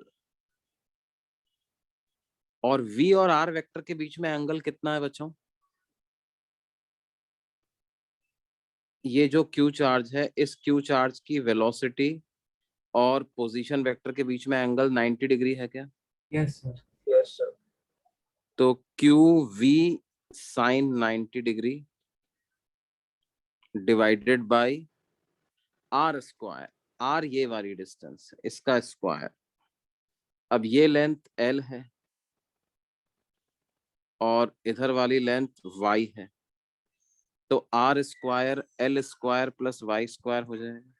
और v और r वेक्टर के बीच में एंगल कितना है बच्चों? ये जो q चार्ज है, इस q चार्ज की वेलोसिटी और पोजीशन वेक्टर के बीच में एंगल 90 डिग्री है क्या? Yes, sir. Yes, sir. तो q v sine 90 degree divided by r square. R ये वाली डिस्टेंस है, इसका स्क्वायर। अब ये लेंथ एल है और इधर वाली लेंथ वाई है, तो r square l square plus y square हो जाएगा।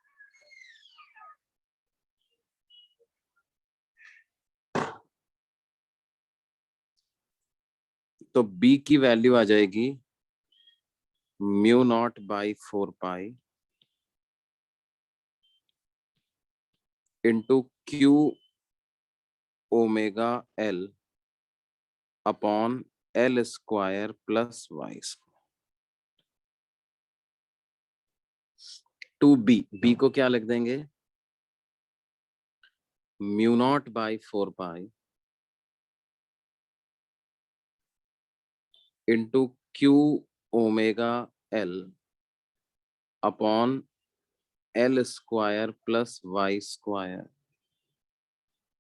तो बी की वैल्यू आ जाएगी mu naught by 4 pi into q omega l upon l square plus y square. टू बी को क्या लिख देंगे? Mu naught by 4 pi into q omega l upon l square plus y square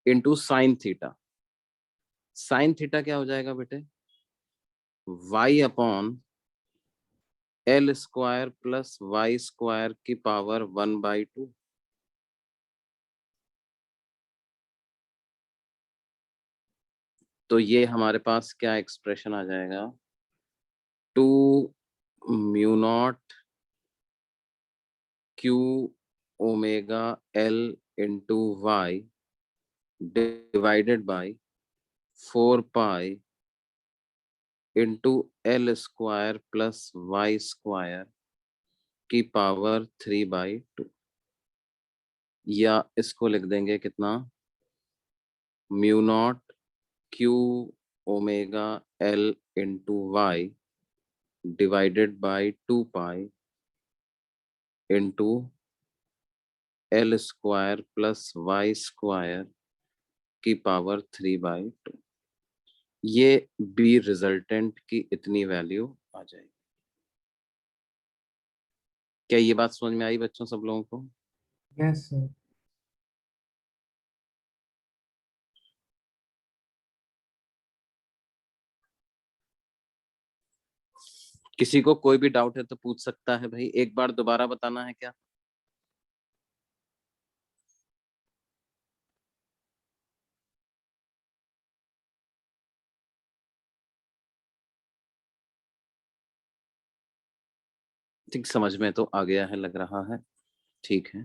into sine theta. Sine theta क्या हो जाएगा बेटे? Y upon l square plus y square की पावर 1/2। तो ये हमारे पास क्या एक्सप्रेशन आ जाएगा? 2 mu naught q omega l into y divided by 4 pi into l square plus y square की पावर 3/2। या इसको लिख देंगे कितना? Mu naught q omega l into y divided by 2 pi into l square plus y square की power 3/2। ये B resultant की इतनी वैल्यू आ जाएगी। क्या ये बात समझ में आई बच्चों सब लोगों को? Yes, sir. किसी को कोई भी डाउट है तो पूछ सकता है भाई। एक बार दोबारा बताना है क्या? ठीक, समझ में तो आ गया है लग रहा है। ठीक है,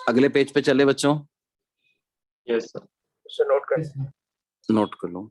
अगले पेज पे चले बच्चों। Yes, sir. Sir, note कर Yes, sir. नोट कर लो।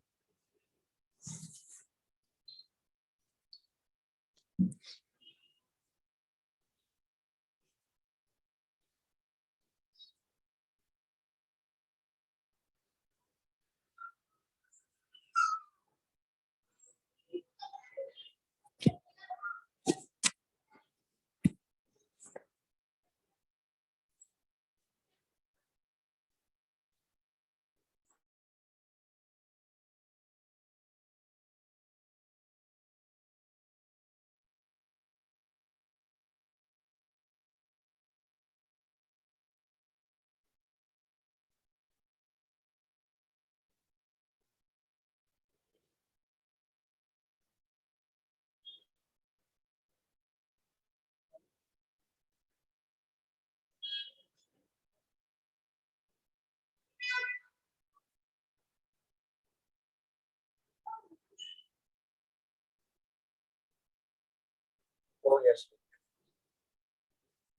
Oh, yes.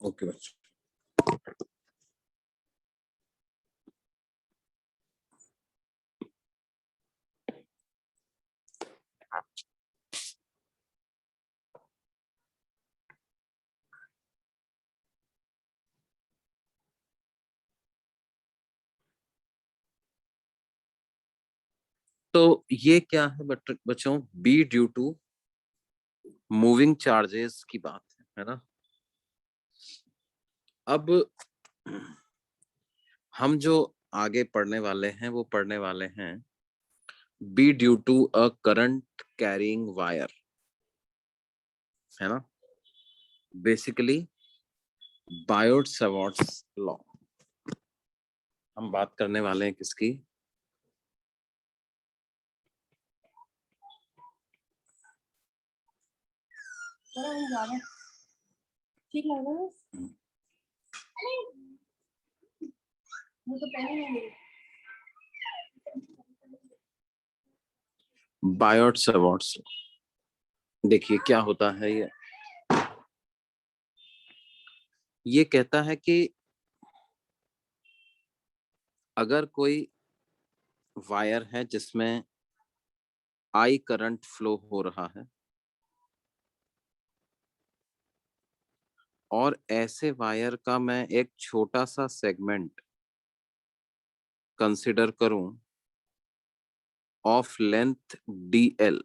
ओके बच्चों, तो ये क्या है बच्चों? B due to moving charges की बात है ना। अब हम जो आगे पढ़ने वाले हैं वो पढ़ने वाले हैं B due to a current carrying wire, है ना। बेसिकली बायोट सवार्ट्स लॉ हम बात करने वाले हैं किसकी? ठीक लग रहा है। वो तो पहले ही बायोट सवार्ट्स। देखिए क्या होता है ये कहता है कि अगर कोई वायर है जिसमें आई करंट फ्लो हो रहा है और ऐसे वायर का मैं एक छोटा सा सेगमेंट कंसिडर करूं ऑफ लेंथ DL,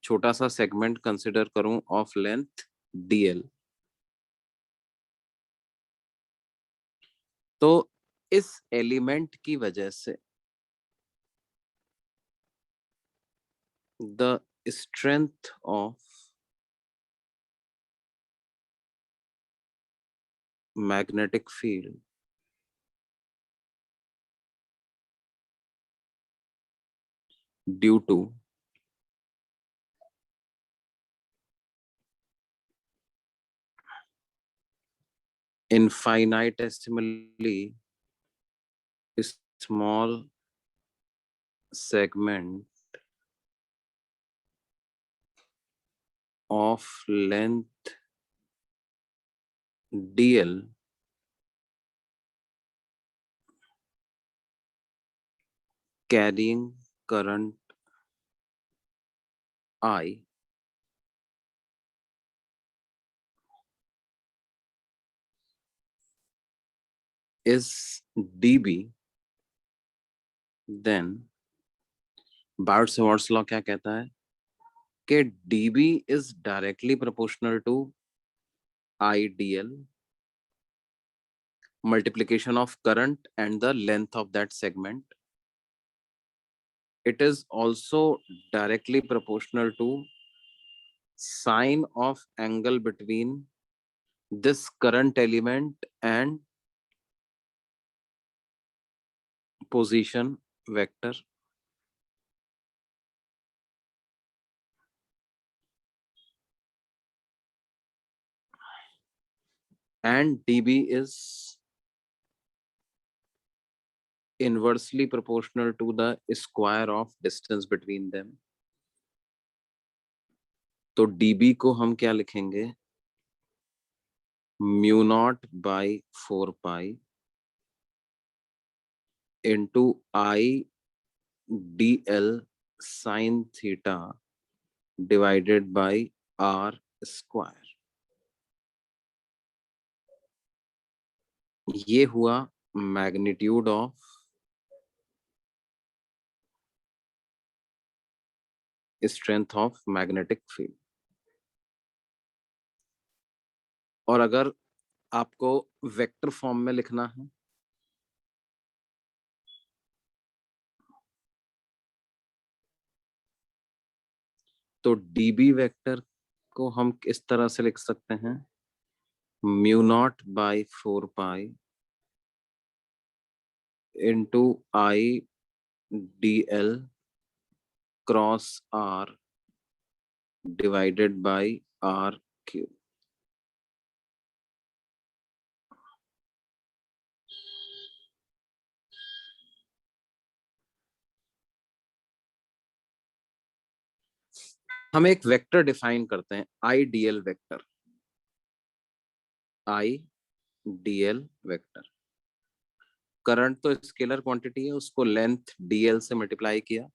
छोटा सा सेगमेंट कंसिडर करूं ऑफ लेंथ DL, तो इस एलिमेंट की वजह से the strength of magnetic field due to infinitesimally small segment of length DL carrying current I is dB, then Biot Savart's law क्या कहता है कि dB is directly proportional to IDL multiplication of current and the length of that segment. It is also directly proportional to sine of angle between this current element and position vector. And dB is inversely proportional to the square of distance between them. तो dB को हम क्या लिखेंगे? Mu naught by 4 pi into IDL sin theta divided by R square. ये हुआ magnitude of strength of magnetic field. और अगर आपको वेक्टर फॉर्म में लिखना है तो dB वेक्टर को हम इस तरह से लिख सकते हैं mu naught by 4 pi into IDL cross R divided by R cube. हम एक वेक्टर डिफाइन करते हैं, IDL vector, IDL vector. Current तो स्केलर क्वांटिटी है, उसको लेंथ डीएल से मल्टीप्लाई किया।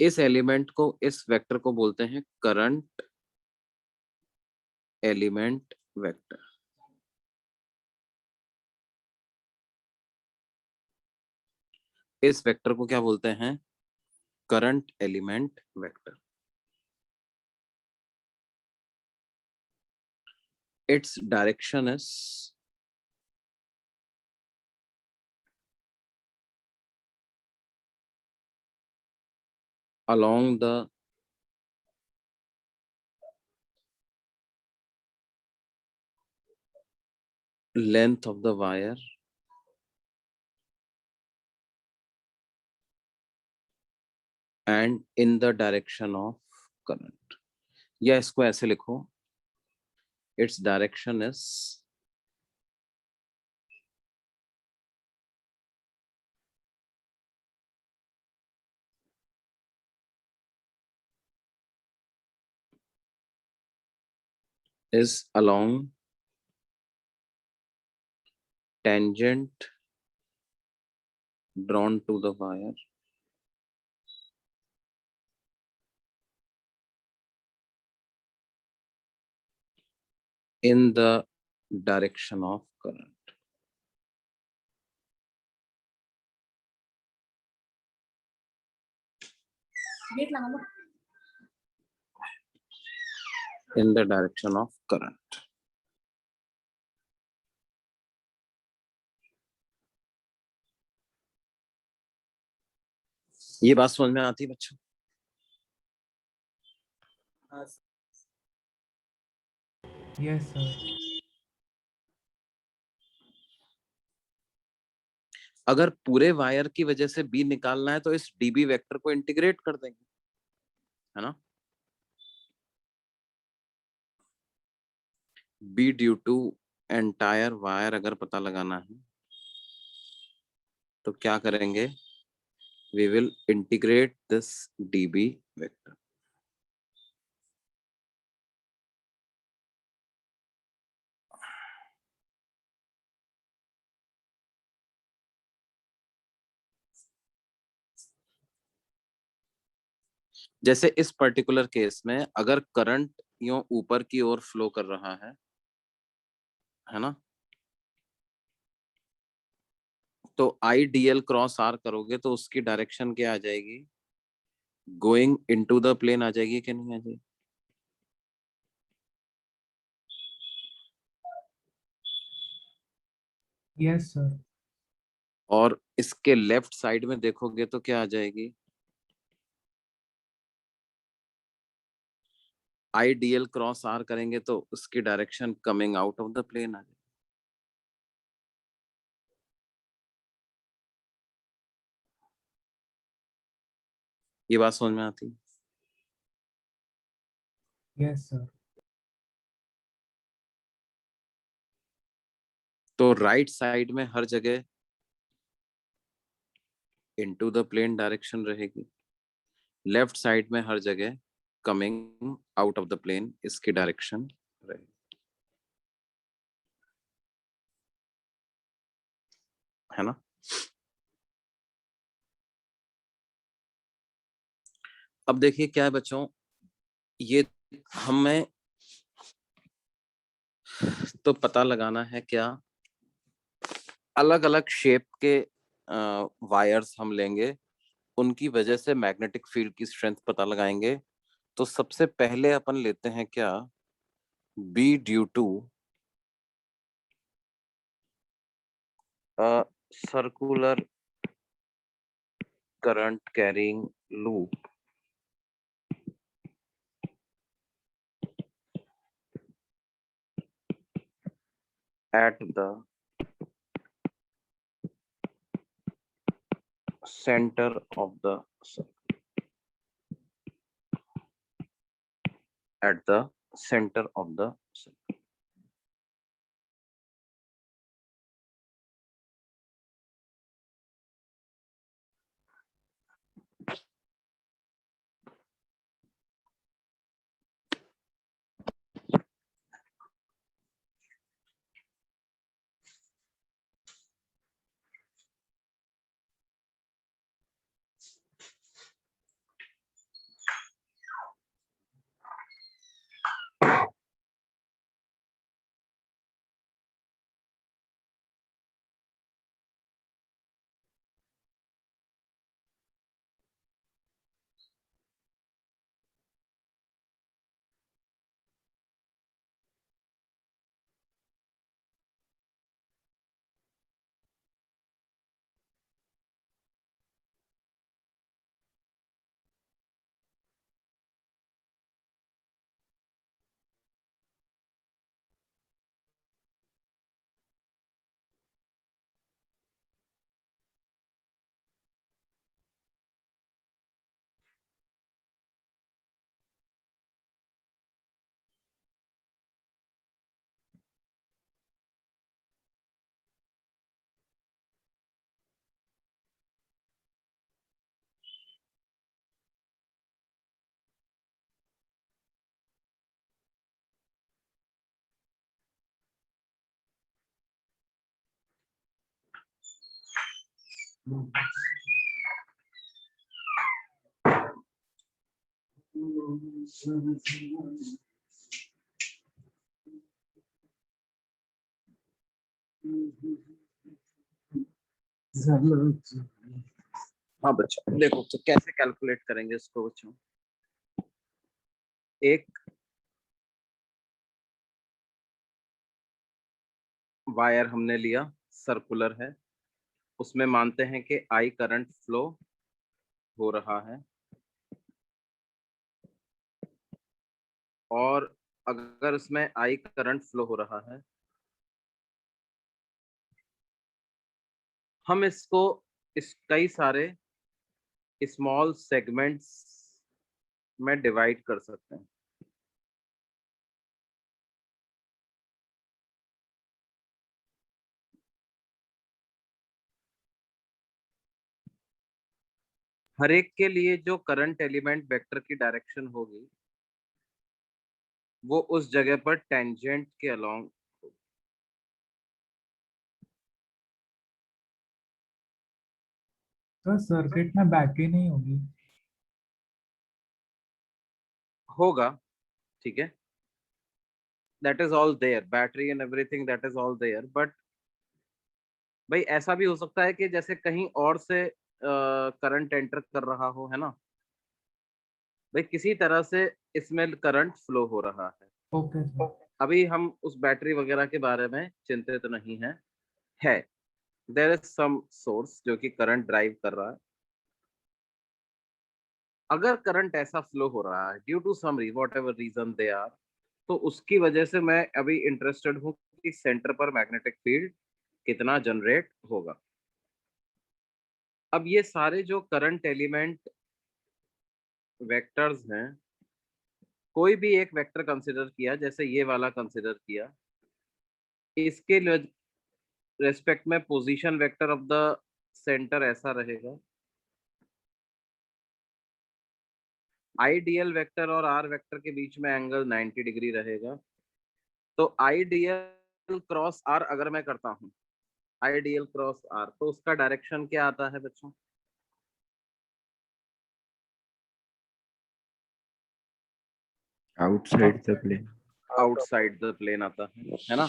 इस एलिमेंट को, इस वेक्टर को बोलते हैं करंट एलिमेंट वेक्टर। इस वेक्टर को क्या बोलते हैं? Current element vector. Its direction is along the length of the wire and in the direction of current. या इसको ऐसे लिखो, its direction is along tangent drawn to the wire in the direction of current. गेट लगा लो। In the direction of current. ये बात समझ में आती है बच्चों? Yes, sir. अगर पूरे वायर की वजह से बी निकालना है तो इस डीबी वेक्टर को इंटीग्रेट कर देंगे, है ना? B due to entire wire अगर पता लगाना है तो क्या करेंगे? We will integrate this dB vector. जैसे इस पर्टिकुलर केस में अगर करंट यूं ऊपर की ओर फ्लो कर रहा है ना, तो आई डीएल क्रॉस आर करोगे तो उसकी डायरेक्शन क्या आ जाएगी? गोइंग इनटू द प्लेन आ जाएगी कि नहीं आ जाएगी? Yes, sir. और इसके लेफ्ट साइड में देखोगे तो क्या आ जाएगी? आई डीएल क्रॉस आर करेंगे तो उसकी direction coming out of the plane आ जाएगी। ये बात समझ में आती है? Yes, sir. तो राइट साइड में हर जगह इनटू द प्लेन डायरेक्शन रहेगी, लेफ्ट साइड में हर जगह coming out of the plane इसकी डायरेक्शन रहेगी, है ना? अब देखिए क्या है बच्चों, ये हमें तो पता लगाना है क्या, अलग अलग शेप के वायर्स हम लेंगे, उनकी वजह से मैग्नेटिक फील्ड की स्ट्रेंथ पता लगाएंगे। तो सबसे पहले अपन लेते हैं क्या, B due to circular current carrying loop at the center of the circle, at the center of the circle. हाँ बच्चों देखो, तो कैसे कैलकुलेट करेंगे इसको बच्चों। एक वायर हमने लिया, सर्कुलर है, उसमें मानते हैं कि आई करंट फ्लो हो रहा है, और अगर इसमें आई करंट फ्लो हो रहा है, हम इसको इस कई सारे स्मॉल सेगमेंट्स में डिवाइड कर सकते हैं। हर एक के लिए जो करंट एलिमेंट वेक्टर की डायरेक्शन होगी वो उस जगह पर टेंजेंट के अलोंग तो सर्किट में बैटरी नहीं होगी। होगा, ठीक है, that is all there, battery and everything that is all there, but भाई ऐसा भी हो सकता है कि जैसे कहीं और से करंट एंटर कर रहा हो, है ना भाई, किसी तरह से इसमें करंट फ्लो हो रहा है। Okay sir. अभी हम उस बैटरी वगैरह के बारे में चिंतित नहीं है देयर इज सम सोर्स जो कि करंट ड्राइव कर रहा है। अगर करंट ऐसा फ्लो हो रहा है due to some whatever reason they are, तो उसकी वजह से मैं अभी इंटरेस्टेड हूँ कि सेंटर पर मैग्नेटिक फील्ड कितना जनरेट होगा। अब ये सारे जो करंट एलिमेंट वेक्टर्स हैं, कोई भी एक वेक्टर कंसिडर किया, जैसे ये वाला कंसिडर किया, इसके रेस्पेक्ट में position vector of the centre ऐसा रहेगा, आईडीएल वेक्टर और आर वेक्टर के बीच में एंगल 90 डिग्री रहेगा। तो आईडीएल क्रॉस आर अगर मैं करता हूँ, आईडीएल क्रॉस आर, तो उसका डायरेक्शन क्या आता है बच्चों? Outside the plane. Outside the plane आता है ना।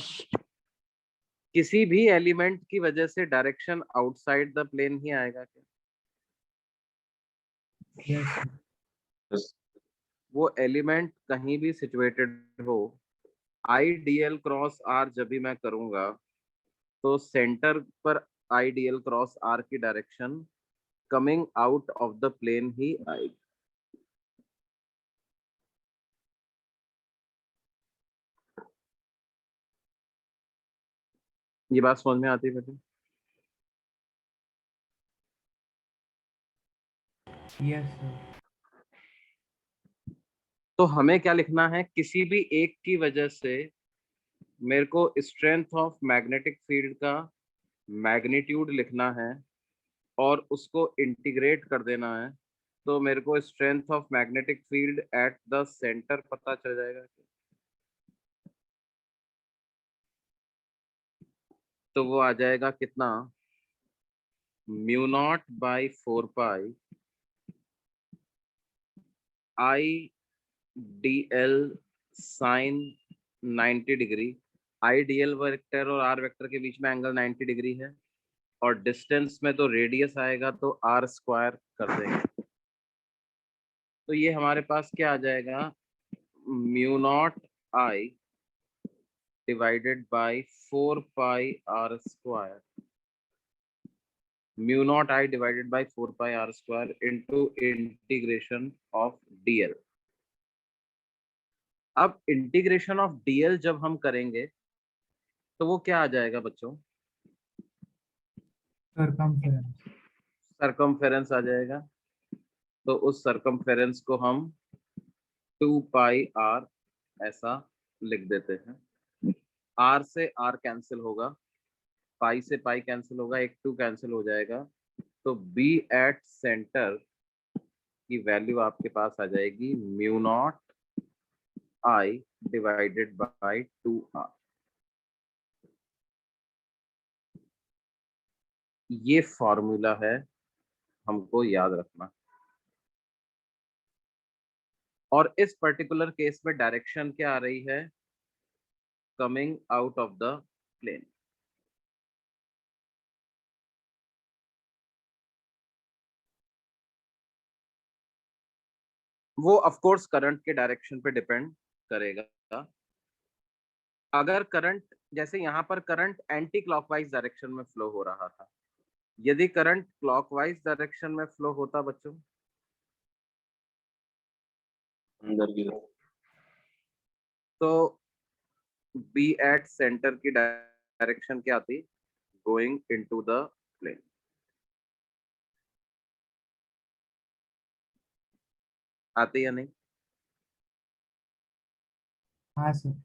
किसी भी एलिमेंट की वजह से डायरेक्शन आउटसाइड द प्लेन ही आएगा क्या? Yes sir. वो एलिमेंट कहीं भी सिचुएटेड हो, आईडीएल क्रॉस आर जब भी मैं करूंगा तो सेंटर पर आईडीएल क्रॉस आर की direction coming out of the plane ही आएगी। ये बात समझ में आती है बेटे? Yes sir. तो हमें क्या लिखना है, किसी भी एक की वजह से मेरे को स्ट्रेंथ ऑफ मैग्नेटिक फील्ड का मैग्नीट्यूड लिखना है और उसको इंटीग्रेट कर देना है, तो मेरे को strength of magnetic field at the centre पता चल जाएगा। तो वो आ जाएगा कितना, mu naught by 4 pi I d l sine 90 degree. I d L vector और आर वेक्टर के बीच में एंगल 90 डिग्री है, और डिस्टेंस में तो रेडियस आएगा तो आर स्क्वायर कर देंगे। तो ये हमारे पास क्या आ जाएगा, mu naught I divided by 4 pi r square, mu naught I divided by 4 pi r square into integration of dl. अब इंटीग्रेशन ऑफ डीएल जब हम करेंगे तो वो क्या आ जाएगा बच्चों, सरकमफेरेंस। सरकमफेरेंस आ जाएगा। तो उस सरकमफेरेंस को हम 2 पाई आर ऐसा लिख देते हैं। आर से आर कैंसिल होगा, पाई से पाई कैंसिल होगा, एक 2 कैंसिल हो जाएगा, तो बी एट सेंटर की वैल्यू आपके पास आ जाएगी mu naught I divided by 2 r. ये फॉर्मूला है, हमको याद रखना। और इस पर्टिकुलर केस में डायरेक्शन क्या आ रही है? Coming out of the plane. वो ऑफ कोर्स करंट के डायरेक्शन पे डिपेंड करेगा। अगर करंट, जैसे यहाँ पर करंट एंटी क्लॉकवाइज डायरेक्शन में फ्लो हो रहा था, यदि करंट क्लॉकवाइज डायरेक्शन में फ्लो होता बच्चों, अंदर की तरफ। तो बी एट सेंटर की डायरेक्शन क्या आती? Going into the plane. आती या नहीं? हाँ सर।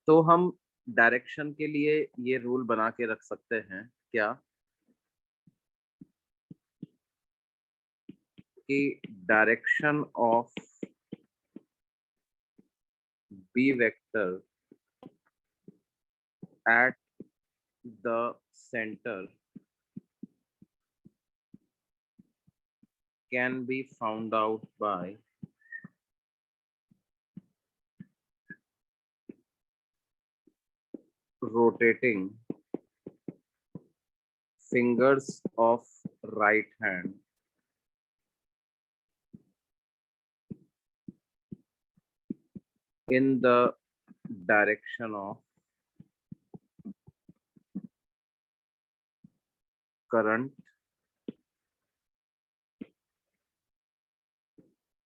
तो हम डायरेक्शन के लिए ये रूल बना के रख सकते हैं क्या, कि direction of B vector at the center can be found out by rotating fingers of right hand in the direction of current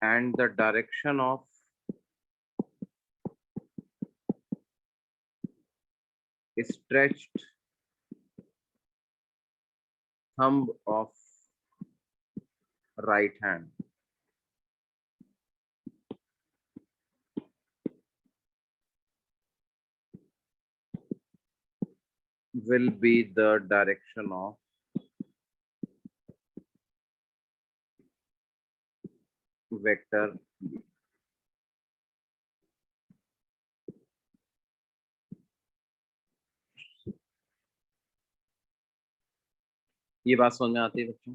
and the direction of stretched thumb of right hand will be the direction of vector B. ये बात समझ में आती है बच्चों?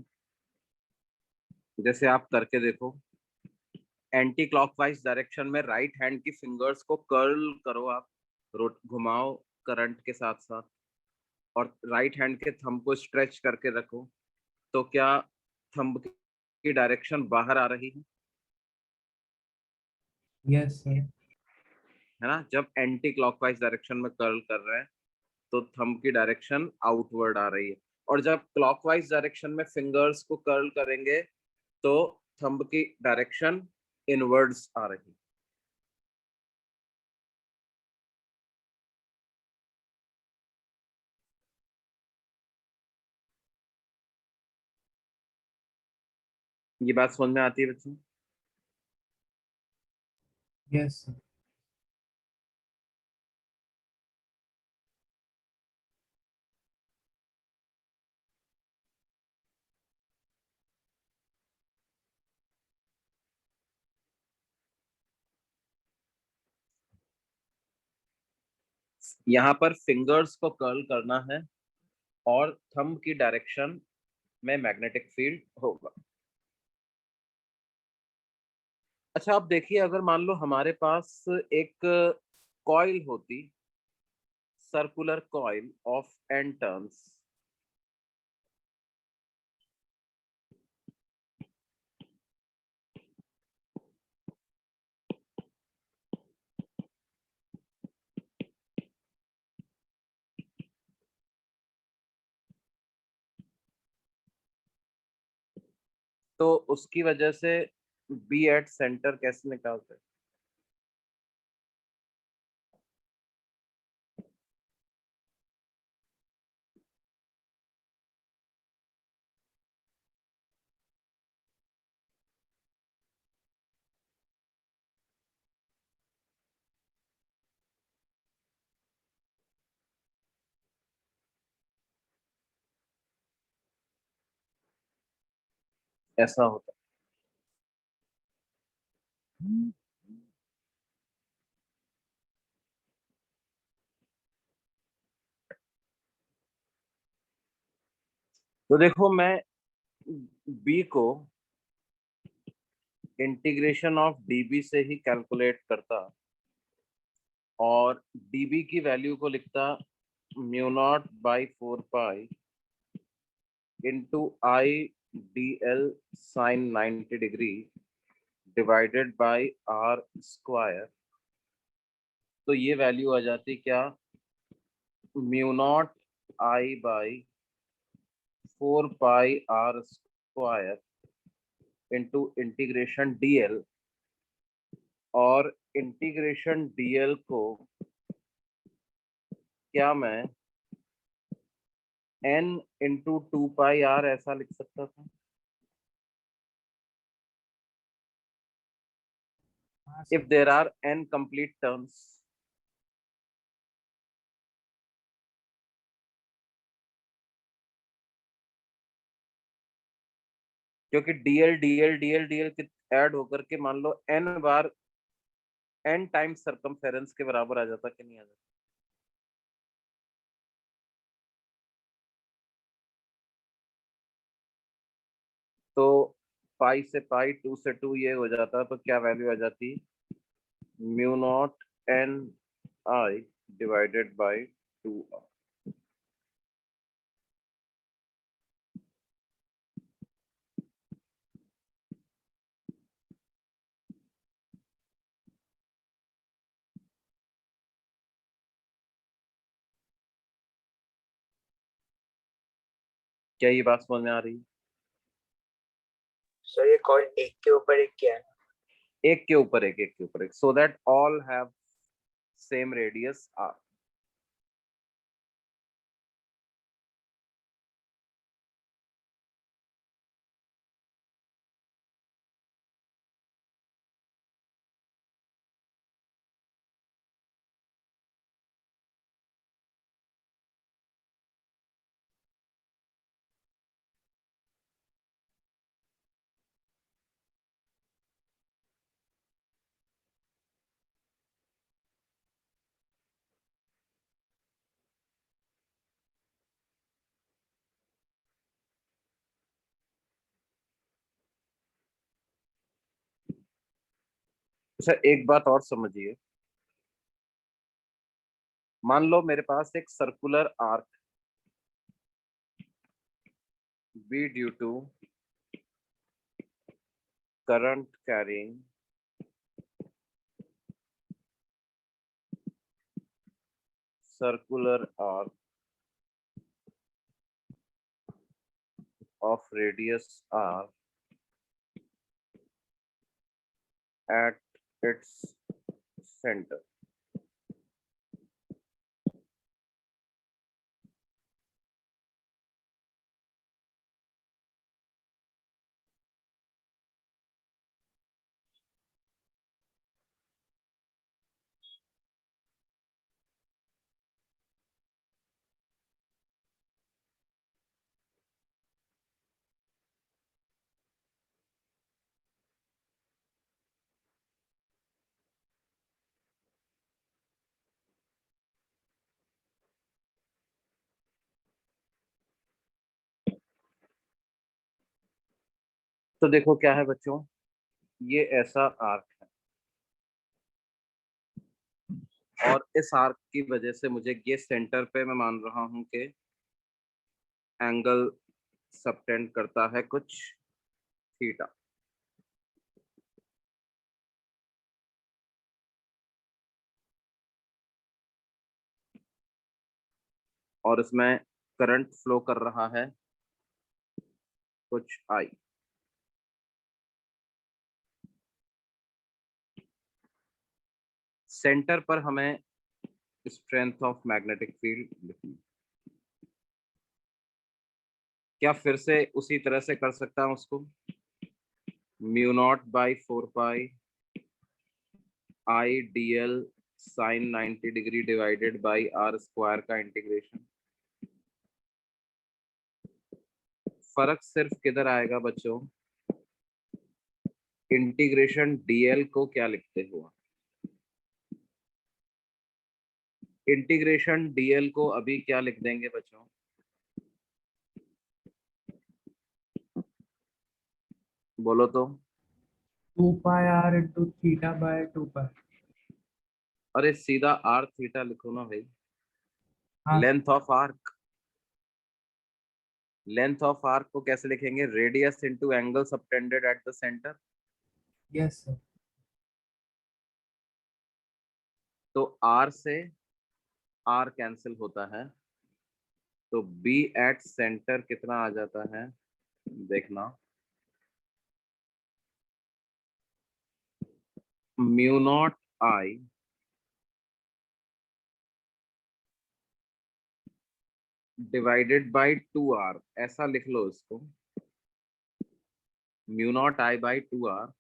जैसे आप करके देखो, एंटी क्लॉकवाइज डायरेक्शन में राइट हैंड की फिंगर्स को कर्ल करो, आप रोट घुमाओ करंट के साथ साथ, और राइट हैंड के थंब को स्ट्रेच करके रखो, तो क्या थंब की डायरेक्शन बाहर आ रही यस सर। है ना? जब एंटी क्लॉकवाइज डायरेक्शन में कर्ल कर रहे हैं तो थंब की डायरेक्शन आउटवर्ड आ रही है, और जब क्लॉकवाइज डायरेक्शन में फिंगर्स को कर्ल करेंगे तो थंब की डायरेक्शन इनवर्ड्स आ रही है। ये बात समझ में आती है बच्चों? Yes sir. यहाँ पर फिंगर्स को कर्ल करना है और थंब की डायरेक्शन में मैग्नेटिक फील्ड होगा। अच्छा, आप देखिए, अगर मान लो हमारे पास एक कॉइल होती, circular coil of N turns, तो उसकी वजह से बी एट सेंटर कैसे निकालते हैं? ऐसा होता है। तो देखो मैं बी को इंटीग्रेशन ऑफ डीबी से ही कैलकुलेट करता और डीबी की वैल्यू को लिखता mu naught by 4 pi into I d l sine 90 degree divided by r square. तो ये वैल्यू आ जाती क्या, mu naught I by 4 pi r square into integration dl, और इंटीग्रेशन डीएल को क्या मैं n इंटू 2 पाई आर ऐसा लिख सकता था। हाँ if sir. there are n complete terms, क्योंकि DL DL DL DL add होकर के मान लो n बार n टाइम्स सरकमफेरेंस के बराबर आ जाता कि नहीं आ जाता। तो पाई से पाई, 2 से 2 ये हो जाता, तो क्या वैल्यू आ जाती, mu not n I divided by 2r। क्या ये बात समझ में आ रही है? सर ये कॉइल एक के ऊपर एक क्या है? एक के ऊपर एक, एक के ऊपर एक, so that all have same radius r। अच्छा एक बात और समझिए, मान लो मेरे पास एक circular arc B due to current carrying circular arc of radius r at its center। तो देखो क्या है बच्चों, ये ऐसा आर्क है और इस आर्क की वजह से मुझे ये सेंटर पे मैं मान रहा हूं कि एंगल सबटेंड करता है कुछ थीटा। और इसमें करंट फ्लो कर रहा है कुछ आई। सेंटर पर हमें स्ट्रेंथ ऑफ मैग्नेटिक फील्ड लिखनी। क्या फिर से उसी तरह से कर सकता हूं उसको, mu naught by 4 pi I d l sine 90 degree divided by r square का इंटीग्रेशन। फर्क सिर्फ किधर आएगा बच्चों, इंटीग्रेशन डीएल को क्या लिखते हो? इंटीग्रेशन डीएल को अभी क्या लिख देंगे बच्चों? बोलो तो। 2 pi r into theta by 2 pi. अरे सीधा आर थीटा लिखो ना भाई। हाँ length of arc, length of arc को कैसे लिखेंगे? Radius into angle subtended at the centre. Yes sir. तो आर से आर कैंसिल होता है, तो बी एट सेंटर कितना आ जाता है देखना। Mu naught I divided by 2r, ऐसा लिख लो इसको। Mu naught I by 2r,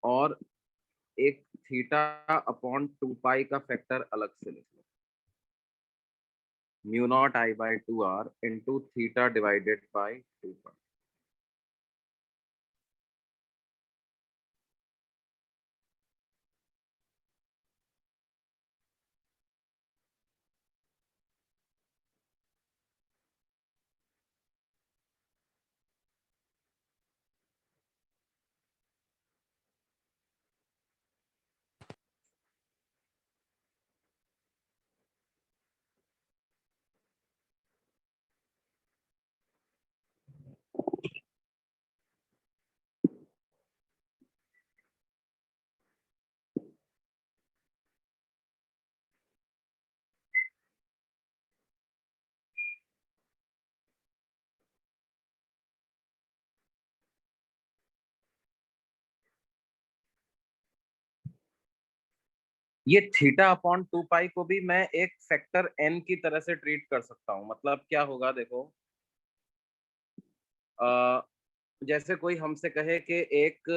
और एक थीटा अपॉन 2 पाई का फैक्टर अलग से लिख लो। Mu naught I by 2r into theta divided by 2 pi. ये थीटा अपॉन 2 पाई को भी मैं एक फैक्टर n की तरह से ट्रीट कर सकता हूं। मतलब क्या होगा देखो, जैसे कोई हमसे कहे कि एक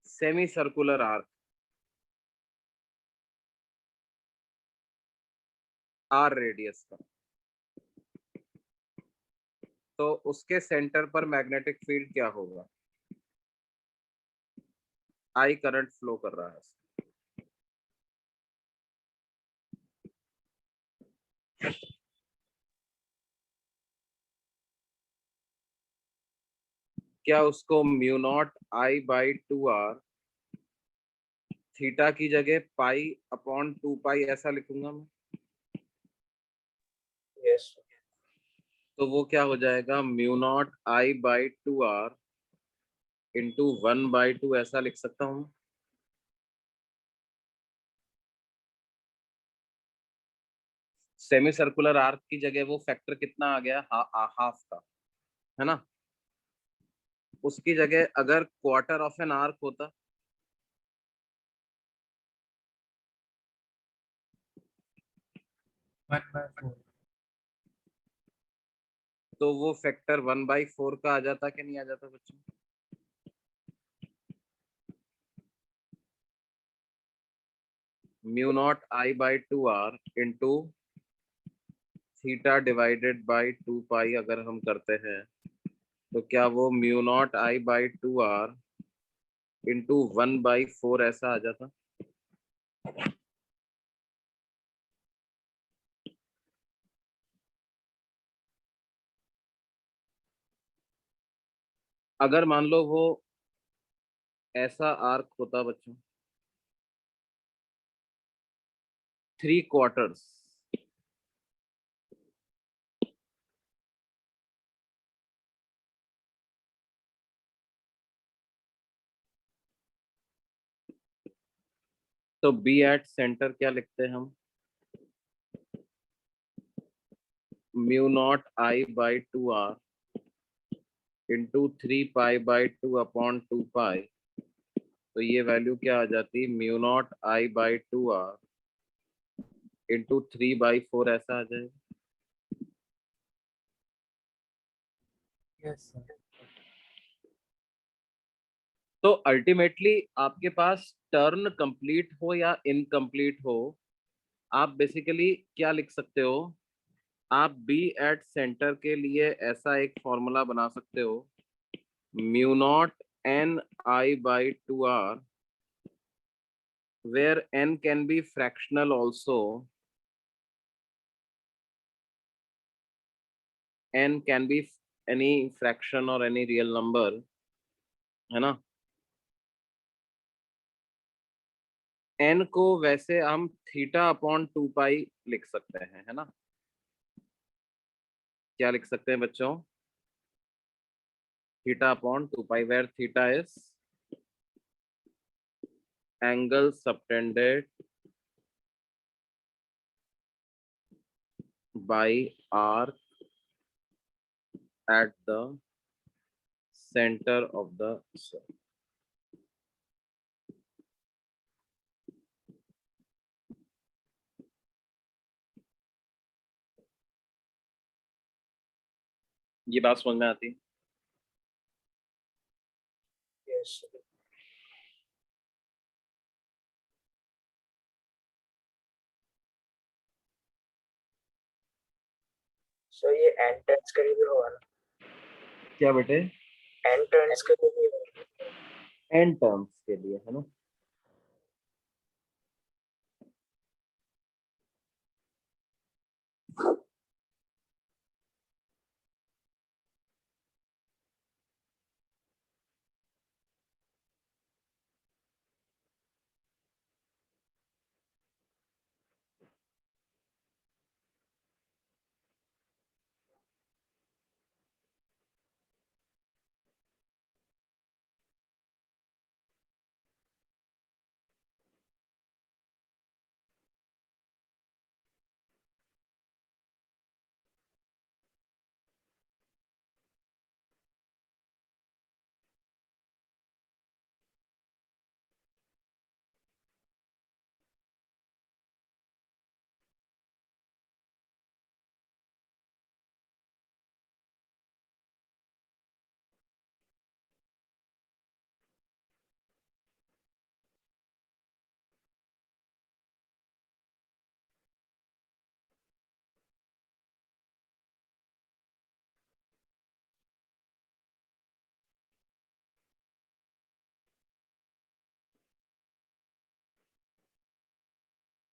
semi circular arc r radius का, तो उसके सेंटर पर मैग्नेटिक फील्ड क्या होगा? आई करंट फ्लो कर रहा है। क्या उसको mu naught I by 2r theta की जगह पाई अपॉन 2 पाई ऐसा लिखूंगा मैं? Yes. तो वो क्या हो जाएगा? Mu naught I by 2r into 1/2 ऐसा लिख सकता हूँ। सेमी सर्कुलर आर्क की जगह वो फैक्टर कितना आ गया? हाफ का, है ना? उसकी जगह अगर क्वार्टर ऑफ एन आर्क होता, 1/4. तो वो फैक्टर 1/4 का आ जाता कि नहीं आ जाता बच्चों? Mu naught I by 2r into theta divided by 2 पाई अगर हम करते हैं, तो क्या वो mu naught I by 2r into 1/4 ऐसा आ जाता? अगर मान लो वो ऐसा आर्क होता बच्चों, 3/4, तो बी एट सेंटर क्या लिखते हैं हम? Mu naught I by 2r into 3 pi upon 2 pi. तो ये वैल्यू क्या आ जाती? Mu naught I by 2r into 3/4 ऐसा आ जाएगा। Yes sir. तो अल्टीमेटली आपके पास टर्न कंप्लीट हो या इनकम्प्लीट हो, आप बेसिकली क्या लिख सकते हो? आप बी एट सेंटर के लिए ऐसा एक फॉर्मूला बना सकते हो mu naught n I by 2r, where n can be fractional also. N can be any fraction or any real number, है ना? n को वैसे हम थीटा अपॉन 2 पाई लिख सकते हैं, है ना? क्या लिख सकते हैं बच्चों? Theta upon 2 pi, where theta is angle subtended by arc at the center of the circle. ये बात समझ में आती है? Yes. So ये n turns के लिए भी होगा ना? क्या बेटे? n turns के लिए भी होगा। n टर्म्स के लिए, है ना?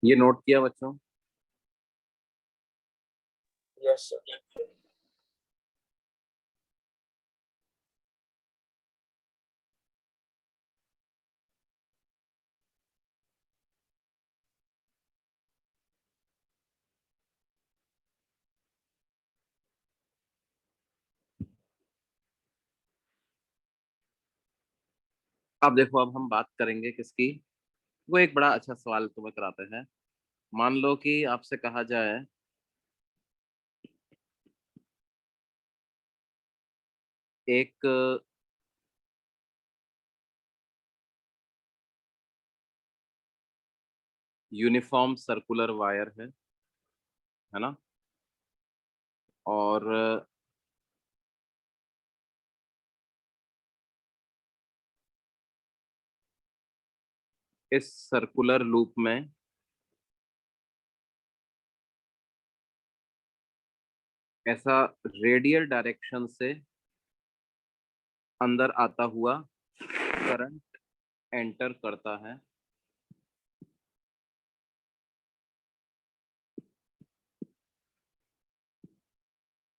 ये नोट किया बच्चों? Yes sir. अब देखो, अब हम बात करेंगे किसकी? वो एक बड़ा अच्छा सवाल तुम्हें कराते हैं। मान लो कि आपसे कहा जाए एक यूनिफॉर्म सर्कुलर वायर है ना? और इस सर्कुलर लूप में ऐसा रेडियल डायरेक्शन से अंदर आता हुआ करंट एंटर करता है,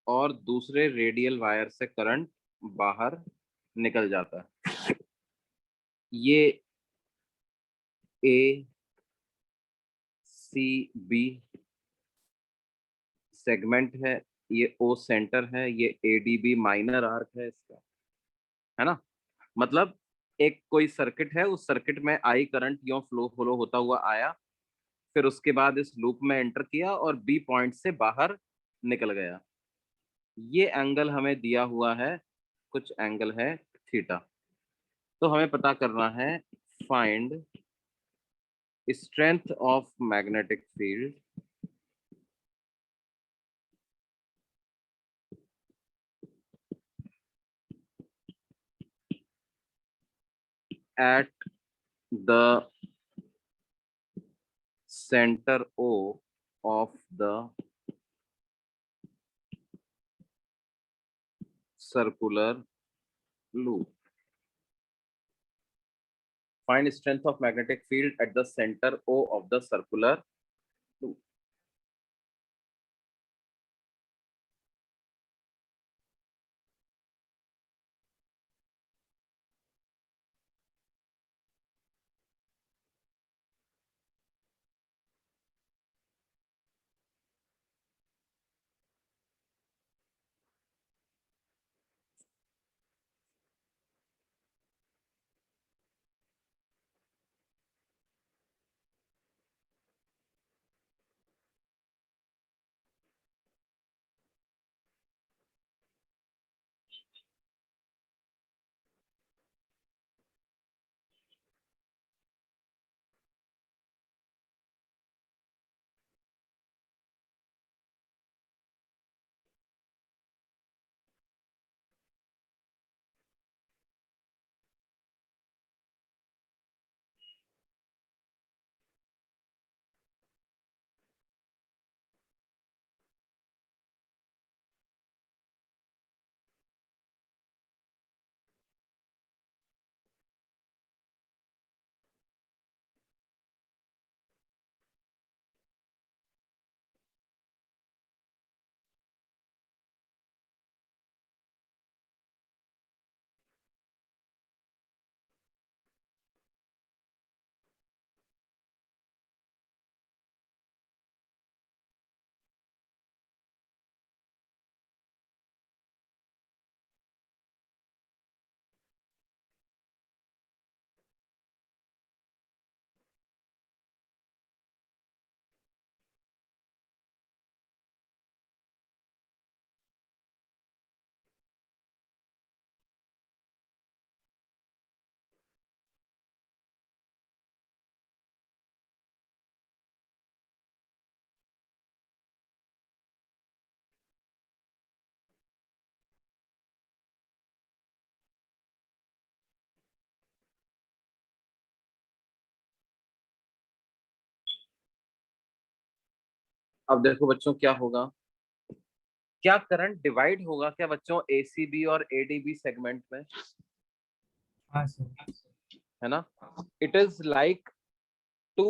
और दूसरे रेडियल वायर से करंट बाहर निकल जाता है। ये ए सी बी सेगमेंट है, ये ओ सेंटर है, ये एडीबी माइनर आर्क है इसका, है ना? मतलब एक कोई सर्किट है, उस सर्किट में आई करंट यो फ्लो होता हुआ आया, फिर उसके बाद इस लूप में एंटर किया और बी पॉइंट से बाहर निकल गया। ये एंगल हमें दिया हुआ है, कुछ एंगल है थीटा। तो हमें पता करना है find strength of magnetic field at the center O of the circular loop. Find strength of magnetic field at the center O of the circular loop. अब देखो बच्चों क्या होगा, क्या करंट डिवाइड होगा क्या बच्चों एसीबी और एडीबी सेगमेंट में, हाँ सर। है ना? It is like two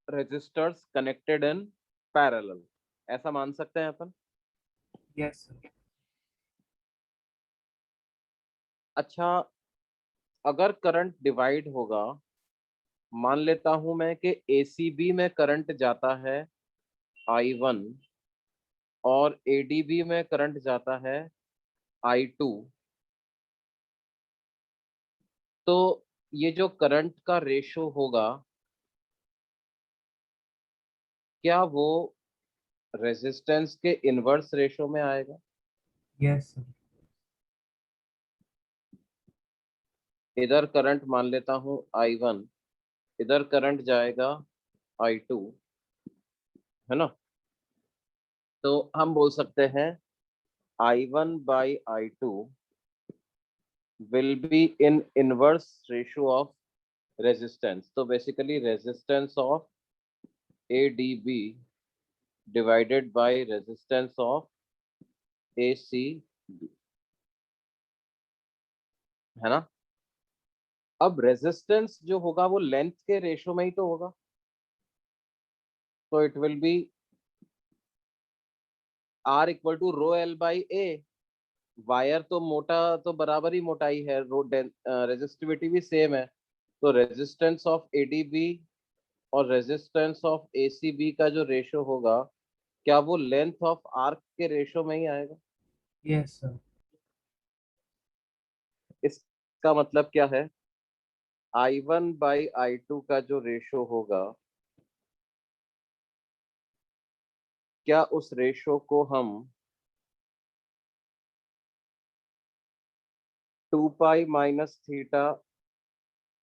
resistors connected in parallel, ऐसा मान सकते हैं अपन। Yes sir. अच्छा, अगर करंट डिवाइड होगा, मान लेता हूं मैं कि एसीबी में करंट जाता है I1 और एडीबी में करंट जाता है I2, तो ये जो करंट का रेशो होगा क्या वो रेजिस्टेंस के इनवर्स रेशो में आएगा? Yes sir. इधर करंट मान लेता हूं I1, इधर करंट जाएगा I2, है ना? तो हम बोल सकते हैं I1 by I2 will be in inverse ratio of resistance. तो basically resistance of ADB divided by resistance of ACB, है ना? अब रेजिस्टेंस जो होगा वो लेंथ के रेशो में ही तो होगा, तो it will be R equal to rho l by A. Wire तो मोटा, तो बराबर ही मोटाई है, रेजिस्टिविटी भी सेम है, तो रेजिस्टेंस ऑफ एडीबी और रेजिस्टेंस ऑफ एसीबी का जो रेशो होगा क्या वो लेंथ ऑफ आर्क के रेशो में ही आएगा? Yes sir. इसका मतलब क्या है, I1 बाई I2 का जो रेशो होगा क्या उस रेशो को हम 2 पाई माइनस थीटा,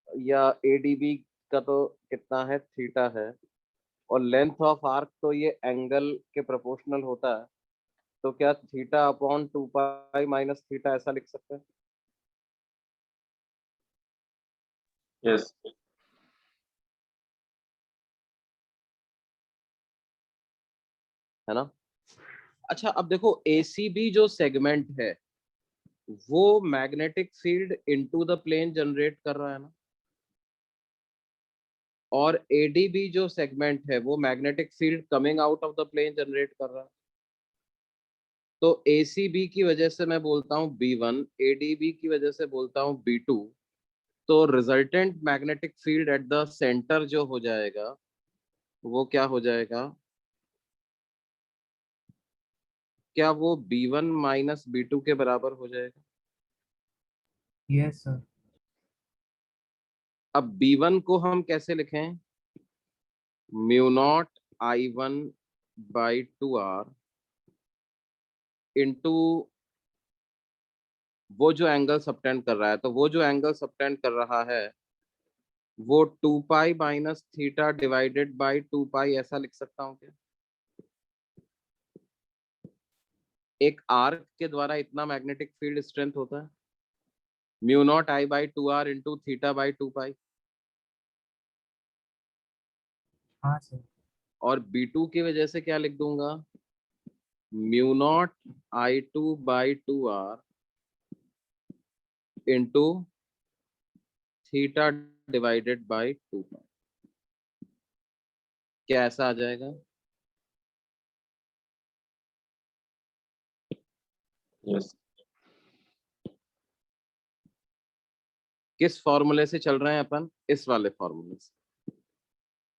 या एडीबी का तो कितना है, थीटा है, और लेंथ ऑफ आर्क तो ये एंगल के प्रोपोर्शनल होता है, तो क्या theta upon 2 pi minus theta ऐसा लिख सकते हैं? यस है ना? अच्छा, अब देखो एसीबी जो सेगमेंट है वो magnetic field into the plane generate कर रहा है ना, और एडीबी जो सेगमेंट है वो magnetic field coming out of the plane generate कर रहा है। तो एसीबी की वजह से मैं बोलता हूँ B1, एडीबी की वजह से बोलता हूँ B2। तो resultant magnetic field at the centre जो हो जाएगा वो क्या हो जाएगा, क्या वो B1 माइनस B2 के बराबर हो जाएगा? Yes sir. अब B1 को हम कैसे लिखें, mu naught I1 by 2R into वो जो एंगल सबटेंड कर रहा है, तो वो जो एंगल सबटेंड कर रहा है वो 2 pi minus theta divided by 2 पाई, ऐसा लिख सकता हूँ क्या? एक आर्क के द्वारा इतना मैग्नेटिक फील्ड स्ट्रेंथ होता है, mu naught I by 2R into theta by 2 पाई। हाँ सर। और B2 की वजह से क्या लिख दूंगा, mu naught I2 by 2R into theta divided by 2 पाई। क्या ऐसा आ जाएगा? Yes. किस फॉर्मूले से चल रहे हैं अपन, इस वाले फॉर्मूले से।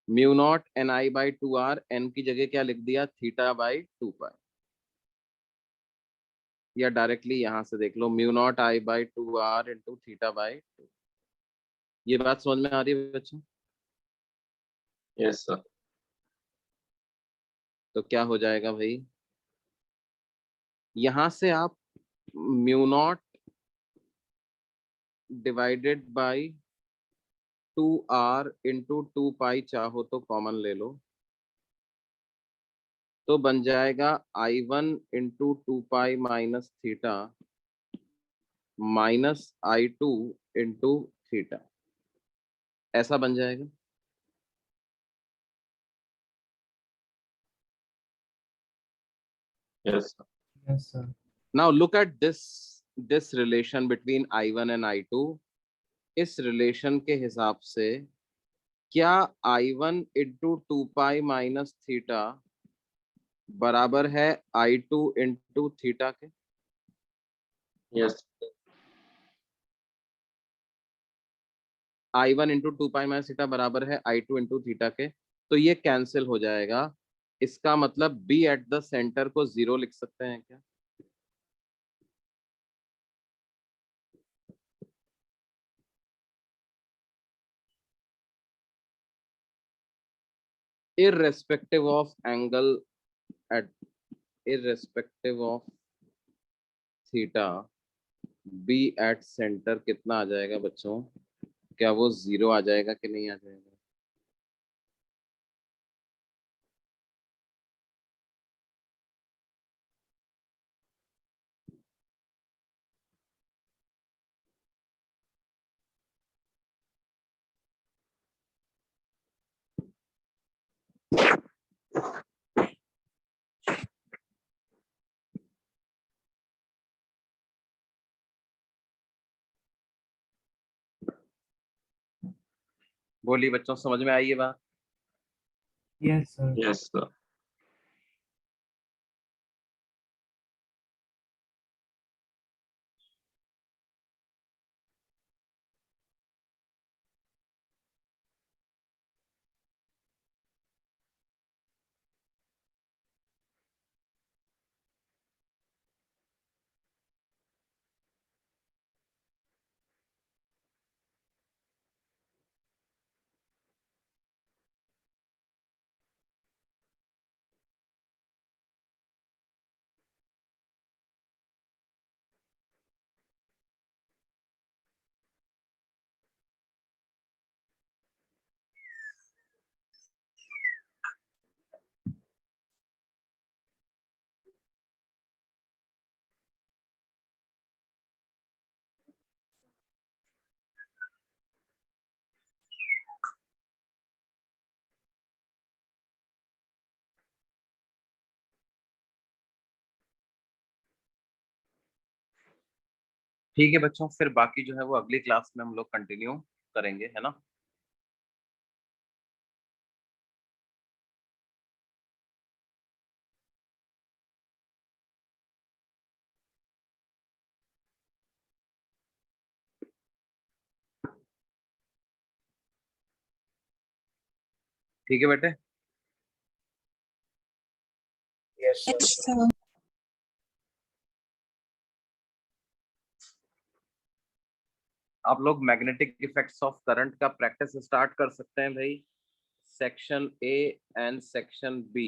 Mu naught NI by 2R, N की जगह क्या लिख दिया, थीटा बाई 2 पाई। या डायरेक्टली यहां से देख लो, mu naught I by 2R into theta by 2। ये बात समझ में आ रही है बच्चों? Yes, sir. तो क्या हो जाएगा भाई, यहां से आप mu naught divided by 2R into 2 पाई चाहो तो कॉमन ले लो, तो बन जाएगा I1 into 2 pi minus theta minus I2 into theta, ऐसा बन जाएगा। Yes, sir. Yes sir. Now look at this relation between I1 and I2। इस रिलेशन के हिसाब से क्या I1 into 2 pi minus theta बराबर है I2 इंटू थीटा के? Yes. I1 into 2 pi minus theta बराबर है I2 इंटू थीटा के, तो ये कैंसिल हो जाएगा। इसका मतलब B एट द सेंटर को 0 लिख सकते हैं क्या? irrespective of angle at irrespective of theta, B at centre कितना आ जाएगा बच्चों, क्या वो 0 आ जाएगा कि नहीं आ जाएगा? बोलिए बच्चों, समझ में आई ये बात? Yes sir. Yes, sir. ठीक है बच्चों, फिर बाकी जो है वो अगली क्लास में हम लोग कंटिन्यू करेंगे, है ना। ठीक है बेटे। Yes Yes, sir. sir. आप लोग मैग्नेटिक इफेक्ट्स ऑफ करंट का प्रैक्टिस स्टार्ट कर सकते हैं भाई। Section A and section B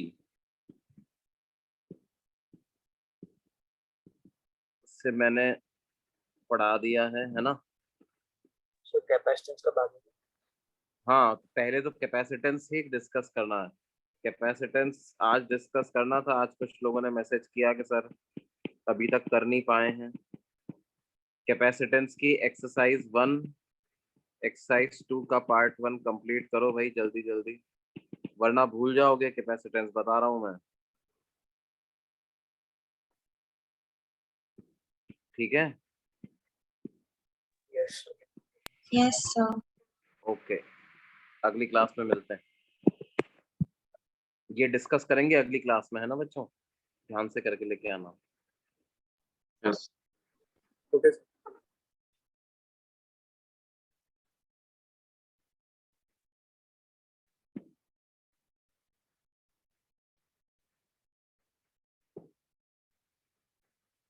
से मैंने पढ़ा दिया है ना। सो कैपेसिटेंस का बाकी है। हाँ, पहले तो कैपेसिटेंस ही डिस्कस करना है। कैपेसिटेंस आज डिस्कस करना था। आज कुछ लोगों ने मैसेज किया कि सर अभी तक कर नहीं पाए हैं। कैपेसिटेंस की एक्सरसाइज 1 एक्सरसाइज 2 का पार्ट 1 कंप्लीट करो भाई जल्दी जल्दी, वरना भूल जाओगे कैपेसिटेंस, बता रहा हूं मैं। ठीक है। Yes sir. Yes, sir. Okay, अगली क्लास में मिलते हैं। ये डिस्कस करेंगे अगली क्लास में, है ना बच्चों। ध्यान से करके लेके आना। Yes. ओके।